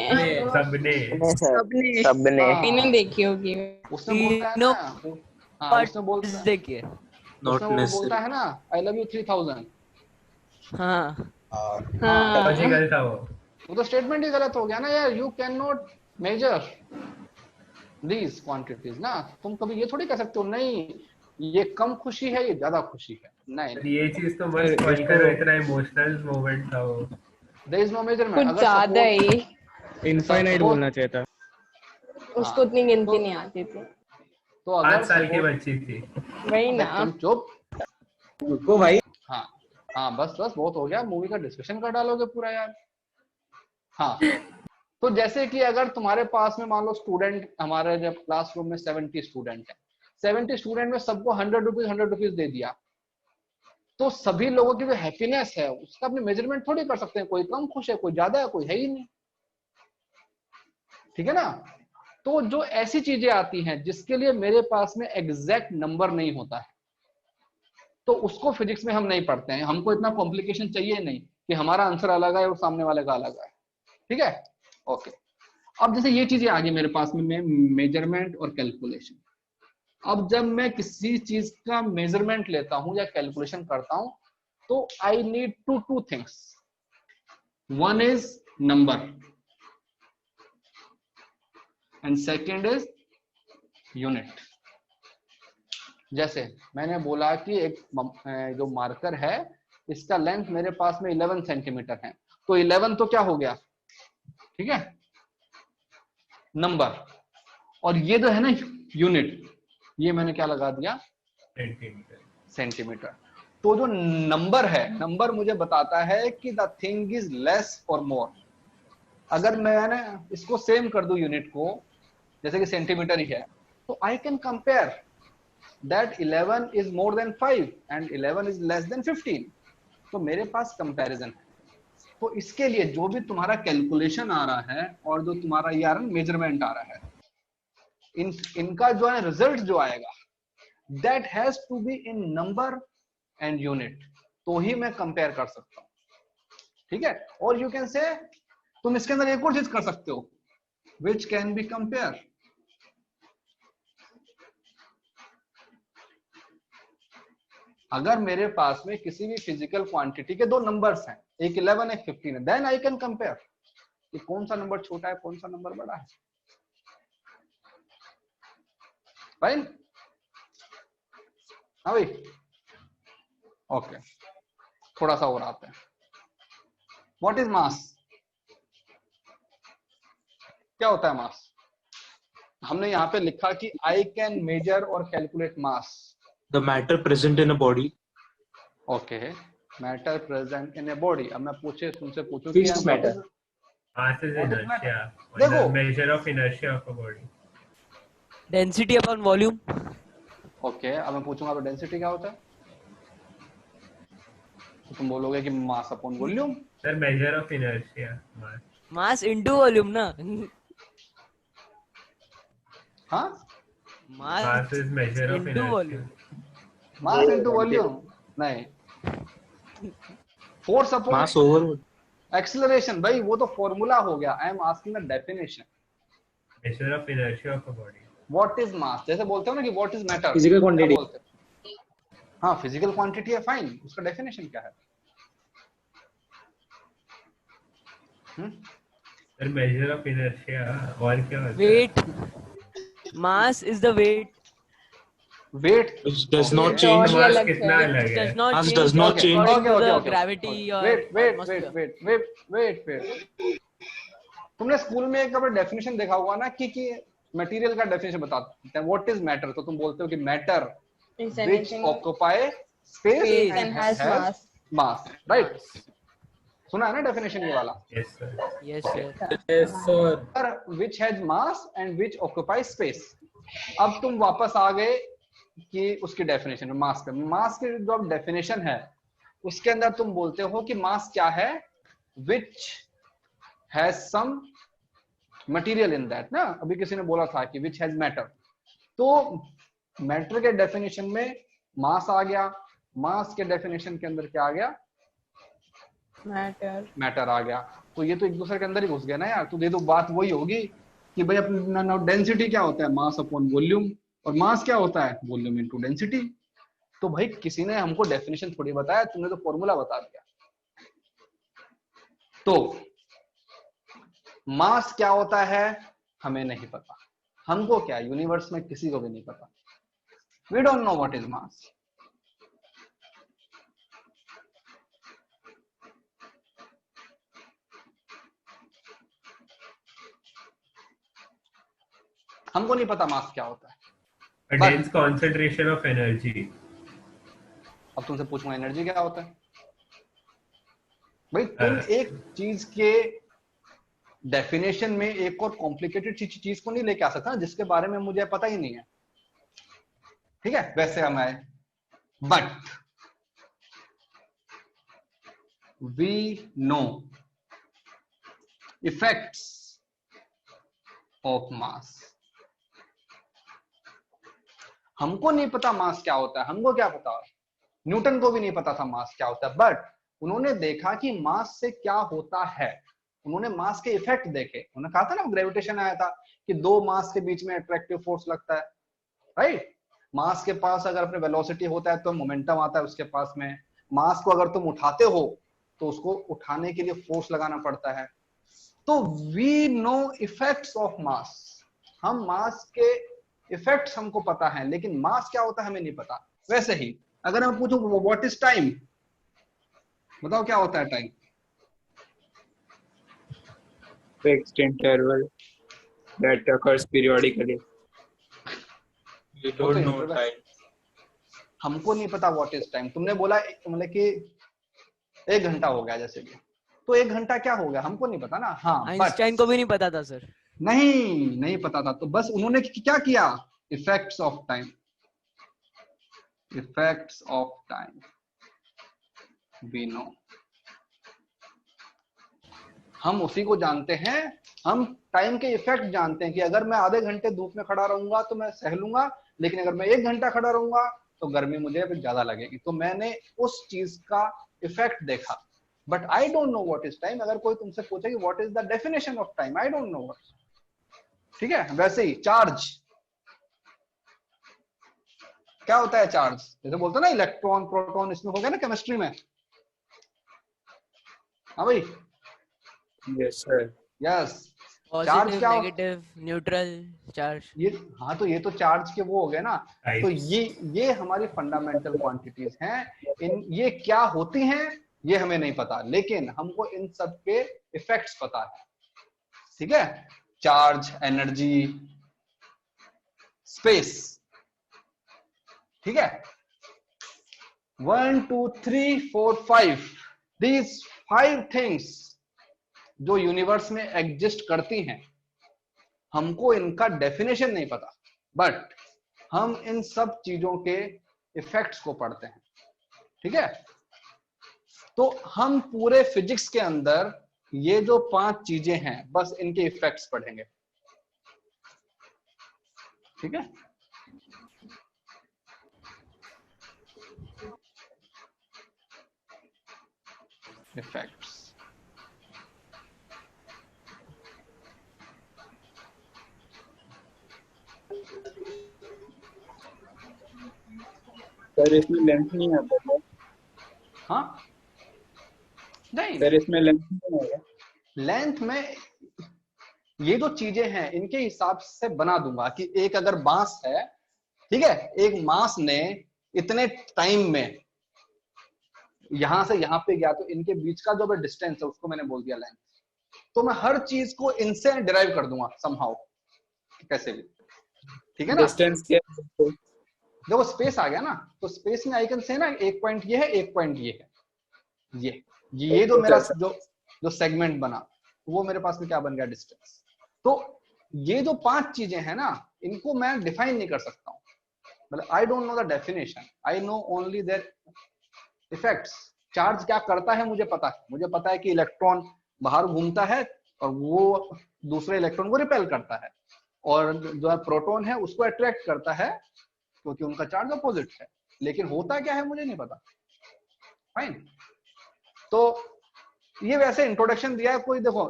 सबने मैंने देखी होगी। उसने बोलता है ना, हाँ उसने बोलता है, देखिए। उसने बोलता है ना आई लव यू 3000। हाँ हाँ, लॉजिकल था वो। वो तो स्टेटमेंट ही गलत हो गया ना यार। You can not measure these quantities ना। तुम कभी ये थोड़ी कह सकते हो नहीं ये कम खुशी है, ये ज्यादा खुशी है। नहीं, ये चीज तो मस्त पॉइंट करो, इतना इमोशनल मोमेंट था वो। There is no measurement. कुछ ज्यादा ही इनफाइनाइट बोलना चाहिए था। उसको उतनी गिनती नहीं आती थी। तो अगर 5 साल की बच्ची थी। वही ना। तुम चुप रुको भाई। हाँ हाँ, बस बहुत हो गया, मूवी का डिस्कशन कर डालोगे पूरा यार। हाँ, तो जैसे कि अगर तुम्हारे पास में मान लो स्टूडेंट, हमारे जब क्लासरूम में 70 स्टूडेंट है, 70 स्टूडेंट में सबको 100 रुपीज दे दिया, तो सभी लोगों की जो हैप्पीनेस है उसका अपने मेजरमेंट थोड़ी कर सकते हैं। कोई कम खुश है, कोई ज्यादा है, कोई है ही नहीं। ठीक है ना? तो जो ऐसी चीजें आती हैं जिसके लिए मेरे पास में एग्जैक्ट नंबर नहीं होता है, तो उसको फिजिक्स में हम नहीं पढ़ते हैं। हमको इतना कॉम्प्लिकेशन चाहिए नहीं कि हमारा आंसर अलग है और सामने वाले का अलग है। ठीक है, ओके। अब जैसे ये चीजें आ गई मेरे पास में मेजरमेंट और कैलकुलेशन। अब जब मैं किसी चीज का मेजरमेंट लेता हूं या कैलकुलेशन करता हूं तो I need two things. One is number and second is unit. जैसे मैंने बोला कि एक जो मार्कर है इसका लेंथ मेरे पास में 11 सेंटीमीटर है, तो 11 तो क्या हो गया, ठीक है, नंबर, और ये जो है ना यूनिट, ये मैंने क्या लगा दिया, सेंटीमीटर। तो जो नंबर है, नंबर मुझे बताता है कि द थिंग इज लेस और मोर। अगर मैंने इसको सेम कर दूं यूनिट को, जैसे कि सेंटीमीटर ही है, तो I can compare that 11 is more than 5 and 11 is less than 15। तो मेरे पास कंपैरिजन है। तो इसके लिए जो भी तुम्हारा कैलकुलेशन आ रहा है और जो तुम्हारा यार मेजरमेंट आ रहा है, इनका जो है रिजल्ट जो आएगा, that has to be in number and unit, तो ही मैं कंपेयर कर सकता हूं, ठीक है। और यू कैन से, तुम इसके अंदर एक और चीज कर सकते हो, विच कैन बी कंपेयर। अगर मेरे पास में किसी भी फिजिकल क्वांटिटी के दो नंबर्स हैं, एक 11 एक 15 है, देन आई कैन कंपेयर कि कौन सा नंबर छोटा है कौन सा नंबर बड़ा है, फाइन। हाँ भाई, ओके, थोड़ा सा और आते हैं। व्हाट इज मास? क्या होता है मास? हमने यहाँ पे लिखा कि आई कैन मेजर और calculate mass, the matter present in a body. Okay, matter present in a body. अब मैं तुमसे पूछूं कि मैटर मास इज इनर्शिया, देखो, major of inertia of a body, density upon volume. Okay, अब मैं पूछूंगा तो डेंसिटी क्या होता है, तो तुम बोलोगे कि mass upon volume. Sir measure of inertia, mass into volume ना। हाँ, mass is measure of into volume. Inertia, mass into volume नहीं, force upon mass over acceleration. भाई वो तो फॉर्मूला हो गया, I am asking the definition. Measure of inertia of a body. What is mass? जैसे बोलते हो ना कि what is matter, physical quantity. हाँ, फिजिकल क्वांटिटी है, फाइन, उसका डेफिनेशन क्या है? सर मेजर ऑफ इनर्शिया और क्या होता है? Weight, mass is the weight. Weight does not और change, ये मास अलग कितना है। अलग है? Does not Mass change does not change. according to Okay, the okay. gravity or weight atmosphere. तुमने स्कूल में एक डेफिनेशन देखा होगा ना कि मटेरियल का डेफिनेशन बताते हैं, व्हाट इज मैटर, तो तुम बोलते हो कि matter Is which anything occupy space Space and has has mass, right? सुना है ना डेफिनेशन ये वाला? Yes sir, Yes, sir. Yes, sir. which has mass and which occupies space। अब तुम वापस आ गए कि उसकी डेफिनेशन में मास पे, मास की जो डेफिनेशन है उसके अंदर तुम बोलते हो कि मास क्या है, which has some material in that ना। अभी किसी ने बोला था कि which has matter, तो मैटर के डेफिनेशन में मास आ गया, मास के डेफिनेशन के अंदर क्या आ गया, मैटर आ गया। तो ये तो एक दूसरे के अंदर ही घुस गया ना यार। तो ये तो बात वही होगी कि भाई अपना डेंसिटी क्या होता है, मास अपॉन वॉल्यूम, और मास क्या होता है, वॉल्यूम इनटू डेंसिटी। तो भाई किसी ने हमको डेफिनेशन थोड़ी बताया, तुमने तो फॉर्मूला बता दिया। तो मास क्या होता है हमें नहीं पता, हमको क्या, यूनिवर्स में किसी को भी नहीं पता। We don't know what is mass. हमको नहीं पता मास क्या होता है। a dense concentration of energy। अब तुमसे पूछूंगा एनर्जी क्या होता है। भाई तुम एक चीज के डेफिनेशन में एक और कॉम्प्लिकेटेड चीज को नहीं लेके आ सकता जिसके बारे में मुझे पता ही नहीं है, ठीक है। वैसे हम आए, but we know effects of mass. हमको नहीं पता मास क्या होता है, हमको क्या पता, न्यूटन को भी नहीं पता था मास क्या होता है, बट उन्होंने देखा कि मास से क्या होता है। उन्होंने मास के इफेक्ट देखे। उन्होंने कहा था ना, ग्रेविटेशन आया था कि दो मास के बीच में अट्रैक्टिव फोर्स लगता है, राइट। मास के पास अगर अपने वेलोसिटी होता है तो मोमेंटम आता है उसके पास में। मास को अगर तुम उठाते हो तो उसको उठाने के लिए फोर्स लगाना पड़ता है। तो we know effects of mass, हम मास के इफेक्ट्स हमको पता है, लेकिन मास क्या होता है हमें नहीं पता। वैसे ही अगर मैं पूछूं व्हाट इज टाइम, बताओ क्या होता है time? Fixed interval that occurs periodically. You don't know time. हमको नहीं पता व्हाट इज टाइम। तुमने बोला मतलब कि 1 घंटा हो गया जैसे कि, तो 1 घंटा क्या हो गया हमको नहीं पता ना। हाँ, आइंस्टाइन को भी नहीं पता था सर। नहीं पता था, तो बस उन्होंने क्या किया, effects of time, effects of time we know, हम उसी को जानते हैं। हम टाइम के इफेक्ट जानते हैं कि अगर मैं आधे घंटे धूप में खड़ा रहूंगा तो मैं सह लूंगा, लेकिन अगर मैं 1 घंटा खड़ा रहूंगा तो गर्मी मुझे ज्यादा लगेगी। तो मैंने उस चीज का इफेक्ट देखा, but I don't know what is time. अगर कोई तुमसे पूछे कि what is the definition of time, I don't know what. ठीक है, वैसे ही चार्ज क्या होता है, चार्ज जैसे बोलते हैं ना इलेक्ट्रॉन प्रोटॉन, इसमें हो गया ना केमिस्ट्री में। हाँ भाई, Yes sir. Yes. Charge positive, क्या, नेगेटिव, न्यूट्रल चार्ज। ये हाँ, तो ये तो चार्ज के वो हो गए ना। तो Types. ये हमारी फंडामेंटल क्वांटिटीज हैं। इन ये क्या होती हैं ये हमें नहीं पता, लेकिन हमको इन सब के इफेक्ट्स पता है। ठीक है, चार्ज, एनर्जी, स्पेस। ठीक है, 1 2 3 4 5 these 5 थिंग्स जो यूनिवर्स में एग्जिस्ट करती हैं, हमको इनका डेफिनेशन नहीं पता, बट हम इन सब चीजों के इफेक्ट्स को पढ़ते हैं। ठीक है, तो हम पूरे फिजिक्स के अंदर ये जो 5 चीजें हैं बस इनके इफेक्ट्स पढ़ेंगे। ठीक है, इफेक्ट्स। सर इसमें लेंथ नहीं आता है। हाँ नहीं, सर इसमें लेंथ नहीं आएगा। लेंथ में ये जो चीजें हैं इनके हिसाब से बना दूंगा कि एक अगर बांस है, ठीक है, एक मास ने इतने टाइम में यहां से यहां पे गया, तो इनके बीच का जो डिस्टेंस है उसको मैंने बोल दिया लेंथ। तो मैं हर चीज को इनसे डिराइव कर दूंगा समहाउ, कैसे भी। ठीक है ना, डिस्टेंस क्या है? देखो स्पेस आ गया ना, तो स्पेस में आई कैन से ना एक पॉइंट ये है, एक पॉइंट ये है, ये जो मेरा जो सेगमेंट बना वो मेरे पास में क्या बन गया, डिस्टेंस। तो ये जो 5 चीजें हैं ना, इनको मैं डिफाइन नहीं कर सकता हूँ, मतलब I don't know the definition, I know only there effects. Charge क्या करता है मुझे पता है कि इलेक्ट्रॉन बाहर घूमता है और वो दूसरे इलेक्ट्रॉन को रिपेल करता है, और जो है प्रोटॉन है उसको अट्रैक्ट करता है क्योंकि उनका चार्ज अपोजिट है, लेकिन होता क्या है मुझे नहीं पता। फाइन, तो ये वैसे इंट्रोडक्शन दिया है, कोई देखो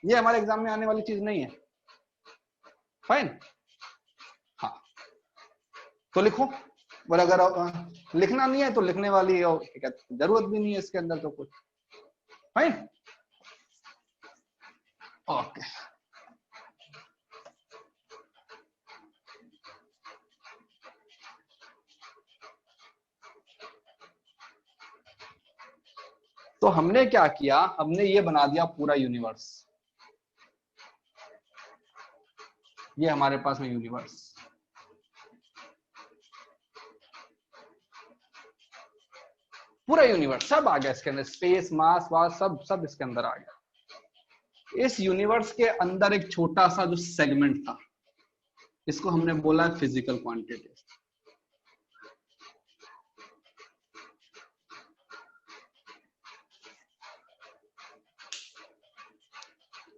ये हमारे एग्जाम में आने वाली चीज नहीं है। फाइन, हाँ तो लिखो, और अगर लिखना नहीं है तो लिखने वाली जरूरत भी नहीं है इसके अंदर तो कुछ। Fine, okay. तो हमने क्या किया, हमने ये बना दिया पूरा यूनिवर्स। ये हमारे पास में यूनिवर्स, पूरा यूनिवर्स सब आ गया इसके अंदर, स्पेस, मास, वास सब इसके अंदर आ गया। इस यूनिवर्स के अंदर एक छोटा सा जो सेगमेंट था, इसको हमने बोला फिजिकल क्वांटिटी।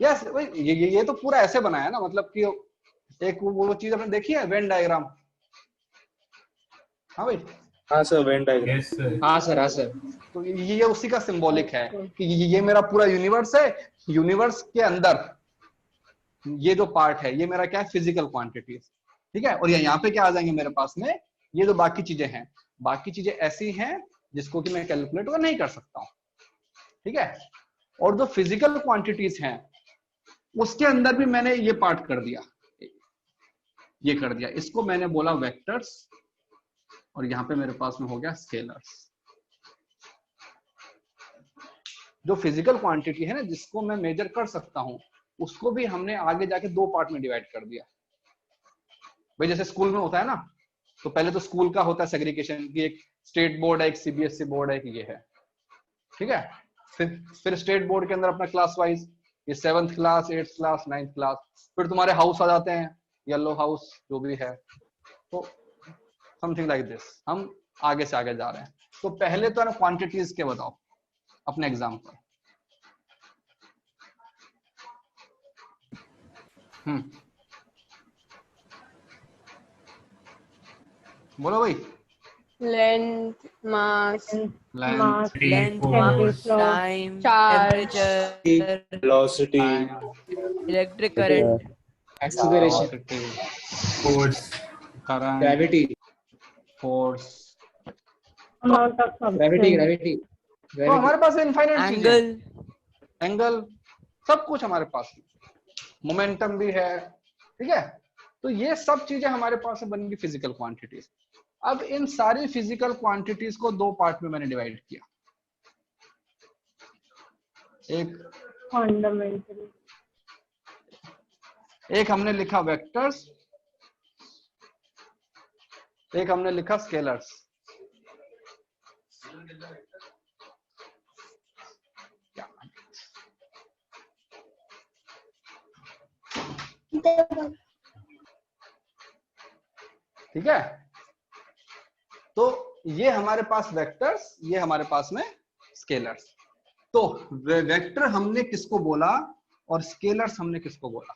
यस, ये तो पूरा ऐसे बनाया ना, मतलब कि एक वो चीज आपने देखी है, वेन डायग्राम। हाँ भाई, हाँ sir, Venn diagram. Yes, sir. हाँ सर, हाँ सर। तो ये उसी का सिंबॉलिक है कि ये मेरा पूरा यूनिवर्स है, यूनिवर्स के अंदर ये जो पार्ट है ये मेरा क्या है, फिजिकल क्वांटिटीज। ठीक है, और यहाँ पे क्या आ जाएंगे मेरे पास में, ये जो बाकी चीजें हैं, बाकी चीजें ऐसी हैं जिसको कि मैं कैलकुलेट नहीं कर सकता हूँ। ठीक है। और जो फिजिकल क्वांटिटीज हैं उसके अंदर भी मैंने ये पार्ट कर दिया, ये कर दिया, इसको मैंने बोला वेक्टर्स, और यहां पे मेरे पास में हो गया स्केलर्स। जो फिजिकल क्वांटिटी है ना, जिसको मैं मेजर कर सकता हूं, उसको भी हमने आगे जाके दो पार्ट में डिवाइड कर दिया। भाई जैसे स्कूल में होता है ना, तो पहले तो स्कूल का होता है सेग्रीगेशन की, एक स्टेट बोर्ड है, एक सीबीएसई बोर्ड है, एक ये है, ठीक है। फिर स्टेट बोर्ड के अंदर अपना क्लास वाइज, ये 7th class, 8th class, 9th class, फिर तुम्हारे हाउस आ जाते हैं, येलो हाउस जो भी है, तो समथिंग लाइक दिस। हम आगे से आगे जा रहे हैं। तो पहले तो है ना क्वांटिटीज के बताओ अपने एग्जाम्पल। बोलो भाई। Length, mass, length, time, charge, temperature, velocity, electric current, acceleration, force, current, gravity, force, gravity, तो हमारे पास इनफाइनाइट चीजें, एंगल, एंगल, सब कुछ हमारे पास, मोमेंटम भी है, ठीक है। तो ये सब चीजें हमारे पास बन गई फिजिकल क्वांटिटीज। अब इन सारी फिजिकल क्वांटिटीज को दो पार्ट में मैंने डिवाइड किया। एक हमने लिखा वेक्टर्स, एक हमने लिखा स्केलर्स। ठीक है। तो ये हमारे पास वेक्टर्स, ये हमारे पास में स्केलर्स। तो वेक्टर हमने किसको बोला और स्केलर्स हमने किसको बोला,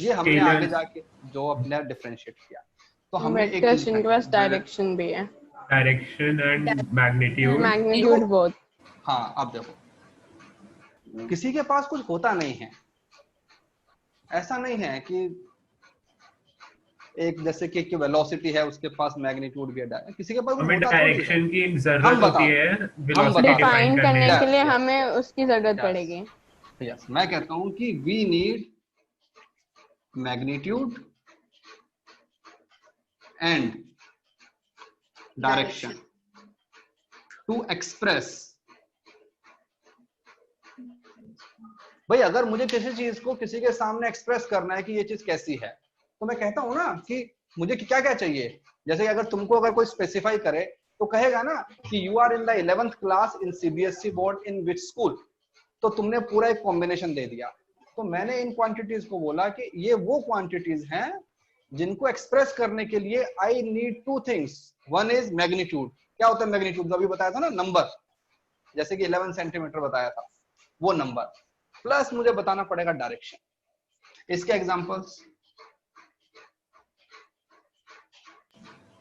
ये हमने आगे जाके जो अपने डिफरेंशिएट किया। तो हमने वेक्टर्स इनके पास डायरेक्शन भी है, direction and magnitude, magnitude both. हाँ, अब देखो किसी के पास कुछ होता नहीं है, ऐसा नहीं है कि एक जैसे कि वेलोसिटी है उसके पास मैग्नीट्यूड भी है, किसी के पास हमें डायरेक्शन की जरूरत होती है वेलोसिटी डिफाइन करने के लिए, हमें उसकी जरूरत पड़ेगी। यस, मैं कहता हूं कि we need magnitude and direction to express. भाई अगर मुझे किसी चीज को किसी के सामने एक्सप्रेस करना है कि ये चीज कैसी है, तो मैं कहता हूं ना कि मुझे क्या क्या चाहिए। जैसे अगर तुमको अगर कोई स्पेसिफाई करे तो कहेगा ना कि you are in the 11th class in CBSE board in which school, तो तुमने पूरा एक कॉम्बिनेशन दे दिया। तो मैंने इन क्वांटिटीज को बोला कि ये वो क्वांटिटीज हैं जिनको एक्सप्रेस करने के लिए I need two things. One is magnitude. क्या होता है मैग्नीट्यूड, जो अभी बताया था ना, नंबर, जैसे कि 11 सेंटीमीटर बताया था, वो नंबर, प्लस मुझे बताना पड़ेगा डायरेक्शन। इसके एग्जांपल्स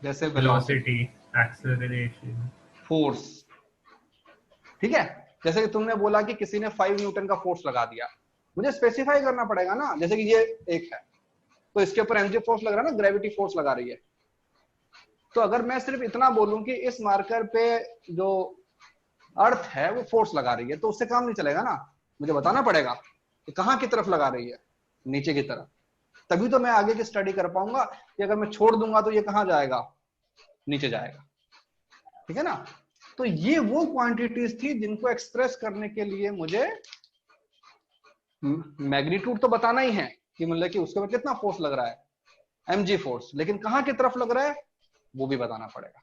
जैसे वेलोसिटी, एक्सेलरेशन, फोर्स, ठीक है। जैसे कि तुमने बोला कि किसी ने 5 न्यूटन का फोर्स लगा दिया, मुझे स्पेसिफाई करना पड़ेगा ना। जैसे कि ये एक है तो इसके ऊपर mg फोर्स लग रहा है ना, ग्रेविटी फोर्स लगा रही है। तो अगर मैं सिर्फ इतना बोलूं कि इस मार्कर पे जो अर्थ है वो फोर्स लगा रही है, तो उससे काम नहीं चलेगा ना। मुझे बताना पड़ेगा कि कहां की तरफ लगा रही है, नीचे की तरफ, तभी तो मैं आगे की स्टडी कर पाऊंगा। कि अगर मैं छोड़ दूंगा तो ये कहां जाएगा, नीचे जाएगा, ठीक है ना। तो ये वो क्वांटिटीज थी जिनको एक्सप्रेस करने के लिए मुझे मैग्नीट्यूड तो बताना ही है कि मतलब कि उसके ऊपर कितना फोर्स लग रहा है, mg फोर्स, लेकिन कहां की तरफ लग रहा है वो भी बताना पड़ेगा।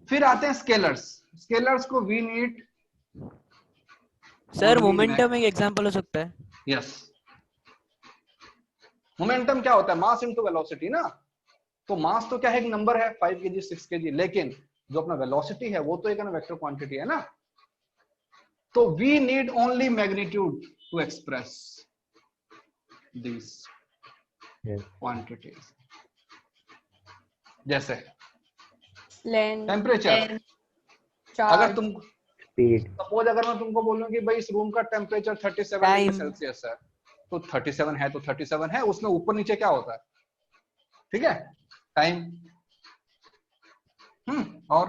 फिर आते हैं स्केलर्स। स्केलर्स को वी नीड, सर मोमेंटम एक एग्जांपल हो सकता है। यस, मोमेंटम क्या होता है, मास इनटू वेलोसिटी ना। तो मास तो क्या है, एक नंबर है 5 kg 6 kg, लेकिन जो अपना वेलोसिटी है वो तो एक वेक्टर क्वांटिटी है ना। तो we need only magnitude to express these quantities. जैसे टेम्परेचर, अगर तुम सपोज अगर मैं तुमको बोलूं कि भाई इस रूम का टेम्परेचर 37 डिग्री सेल्सियस है, तो 37 है तो 37 है, उसमें ऊपर नीचे क्या होता है, ठीक है, टाइम, और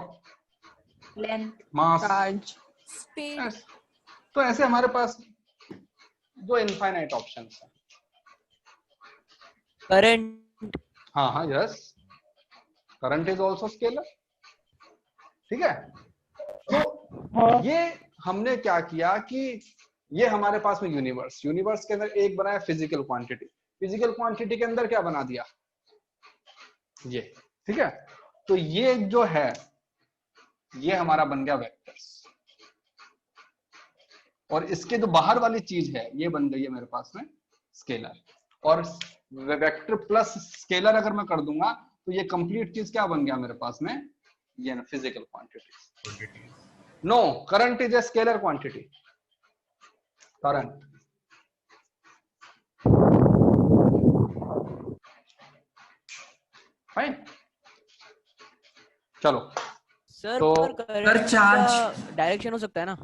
लेंथ, मास, चार्ज, स्पीड, तो ऐसे हमारे पास दो इनफाइनाइट ऑप्शंस हैं। करंट, हाँ, yes, current is also scalar. ठीक है, तो ये हमने क्या किया कि ये हमारे पास में यूनिवर्स के अंदर एक बनाया फिजिकल क्वांटिटी, फिजिकल क्वांटिटी के अंदर क्या बना दिया ये। ठीक है, तो ये जो है ये हमारा बन गया वेक्टर्स, और इसके जो बाहर वाली चीज है ये बन गई है मेरे पास में स्केलर। और वेक्टर प्लस स्केलर अगर मैं कर दूंगा तो ये कंप्लीट चीज क्या बन गया मेरे पास में, ये ना physical quantity. No, current is a scalar quantity, current. Fine, चलो। सर तो करंट चार्ज डायरेक्शन हो सकता है ना?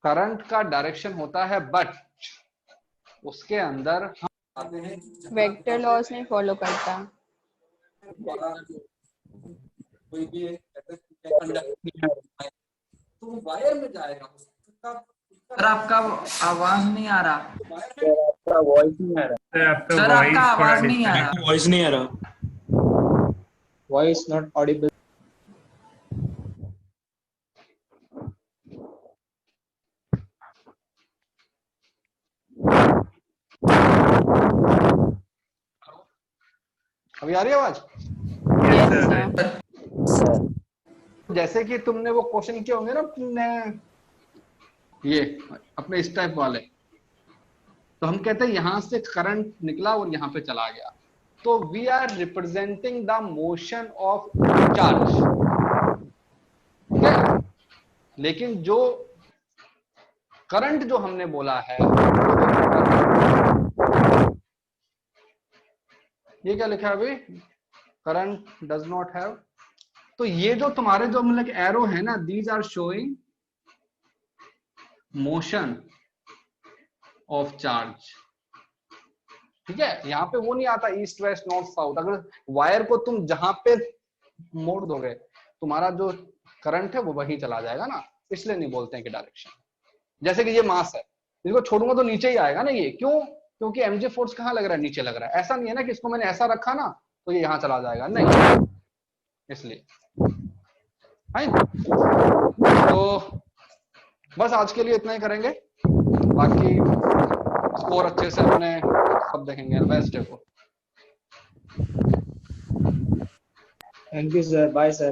करंट का डायरेक्शन होता है, बट उसके अंदर वेक्टर लॉस नहीं फॉलो करता। कोई भी तो वायर में जाएगा। सर आपका आवाज नहीं आ रहा। आपका वॉइस नहीं आ रहा। सर आपका आवाज नहीं आ रहा। वॉइस नहीं आ रहा। Voice not Audible. अभी आ रही है आवाज? जैसे कि तुमने वो क्वेश्चन किए होंगे ना तुमने, ये अपने इस टाइप वाले, तो हम कहते हैं यहां से करंट निकला और यहां पे चला गया, तो we are representing the motion of charge. ठीक है, लेकिन जो करंट जो हमने बोला है, ये क्या लिखा है अभी, करंट डज नॉट हैव, तो ये जो तुम्हारे जो मतलब एरो है ना, these are showing motion of charge. ठीक है, यहां पे वो नहीं आता ईस्ट वेस्ट नॉर्थ साउथ। अगर वायर को तुम जहां पे मोड़ दोगे तुम्हारा जो करंट है वो वहीं चला जाएगा ना, इसलिए नहीं बोलते हैं कि डायरेक्शन। जैसे कि ये मास है, इसको छोड़ूंगा तो नीचे ही आएगा ना, ये क्यों? क्योंकि एमजे फोर्स कहाँ लग रहा है, नीचे लग रहा है। ऐसा नहीं है ना कि इसको मैंने ऐसा रखा ना तो ये यहां चला जाएगा, नहीं, इसलिए। तो बस आज के लिए इतना ही करेंगे, बाकी स्कोर अच्छे से अपने सब देखेंगे। बेस्ट डे को। Thank you sir, bye sir.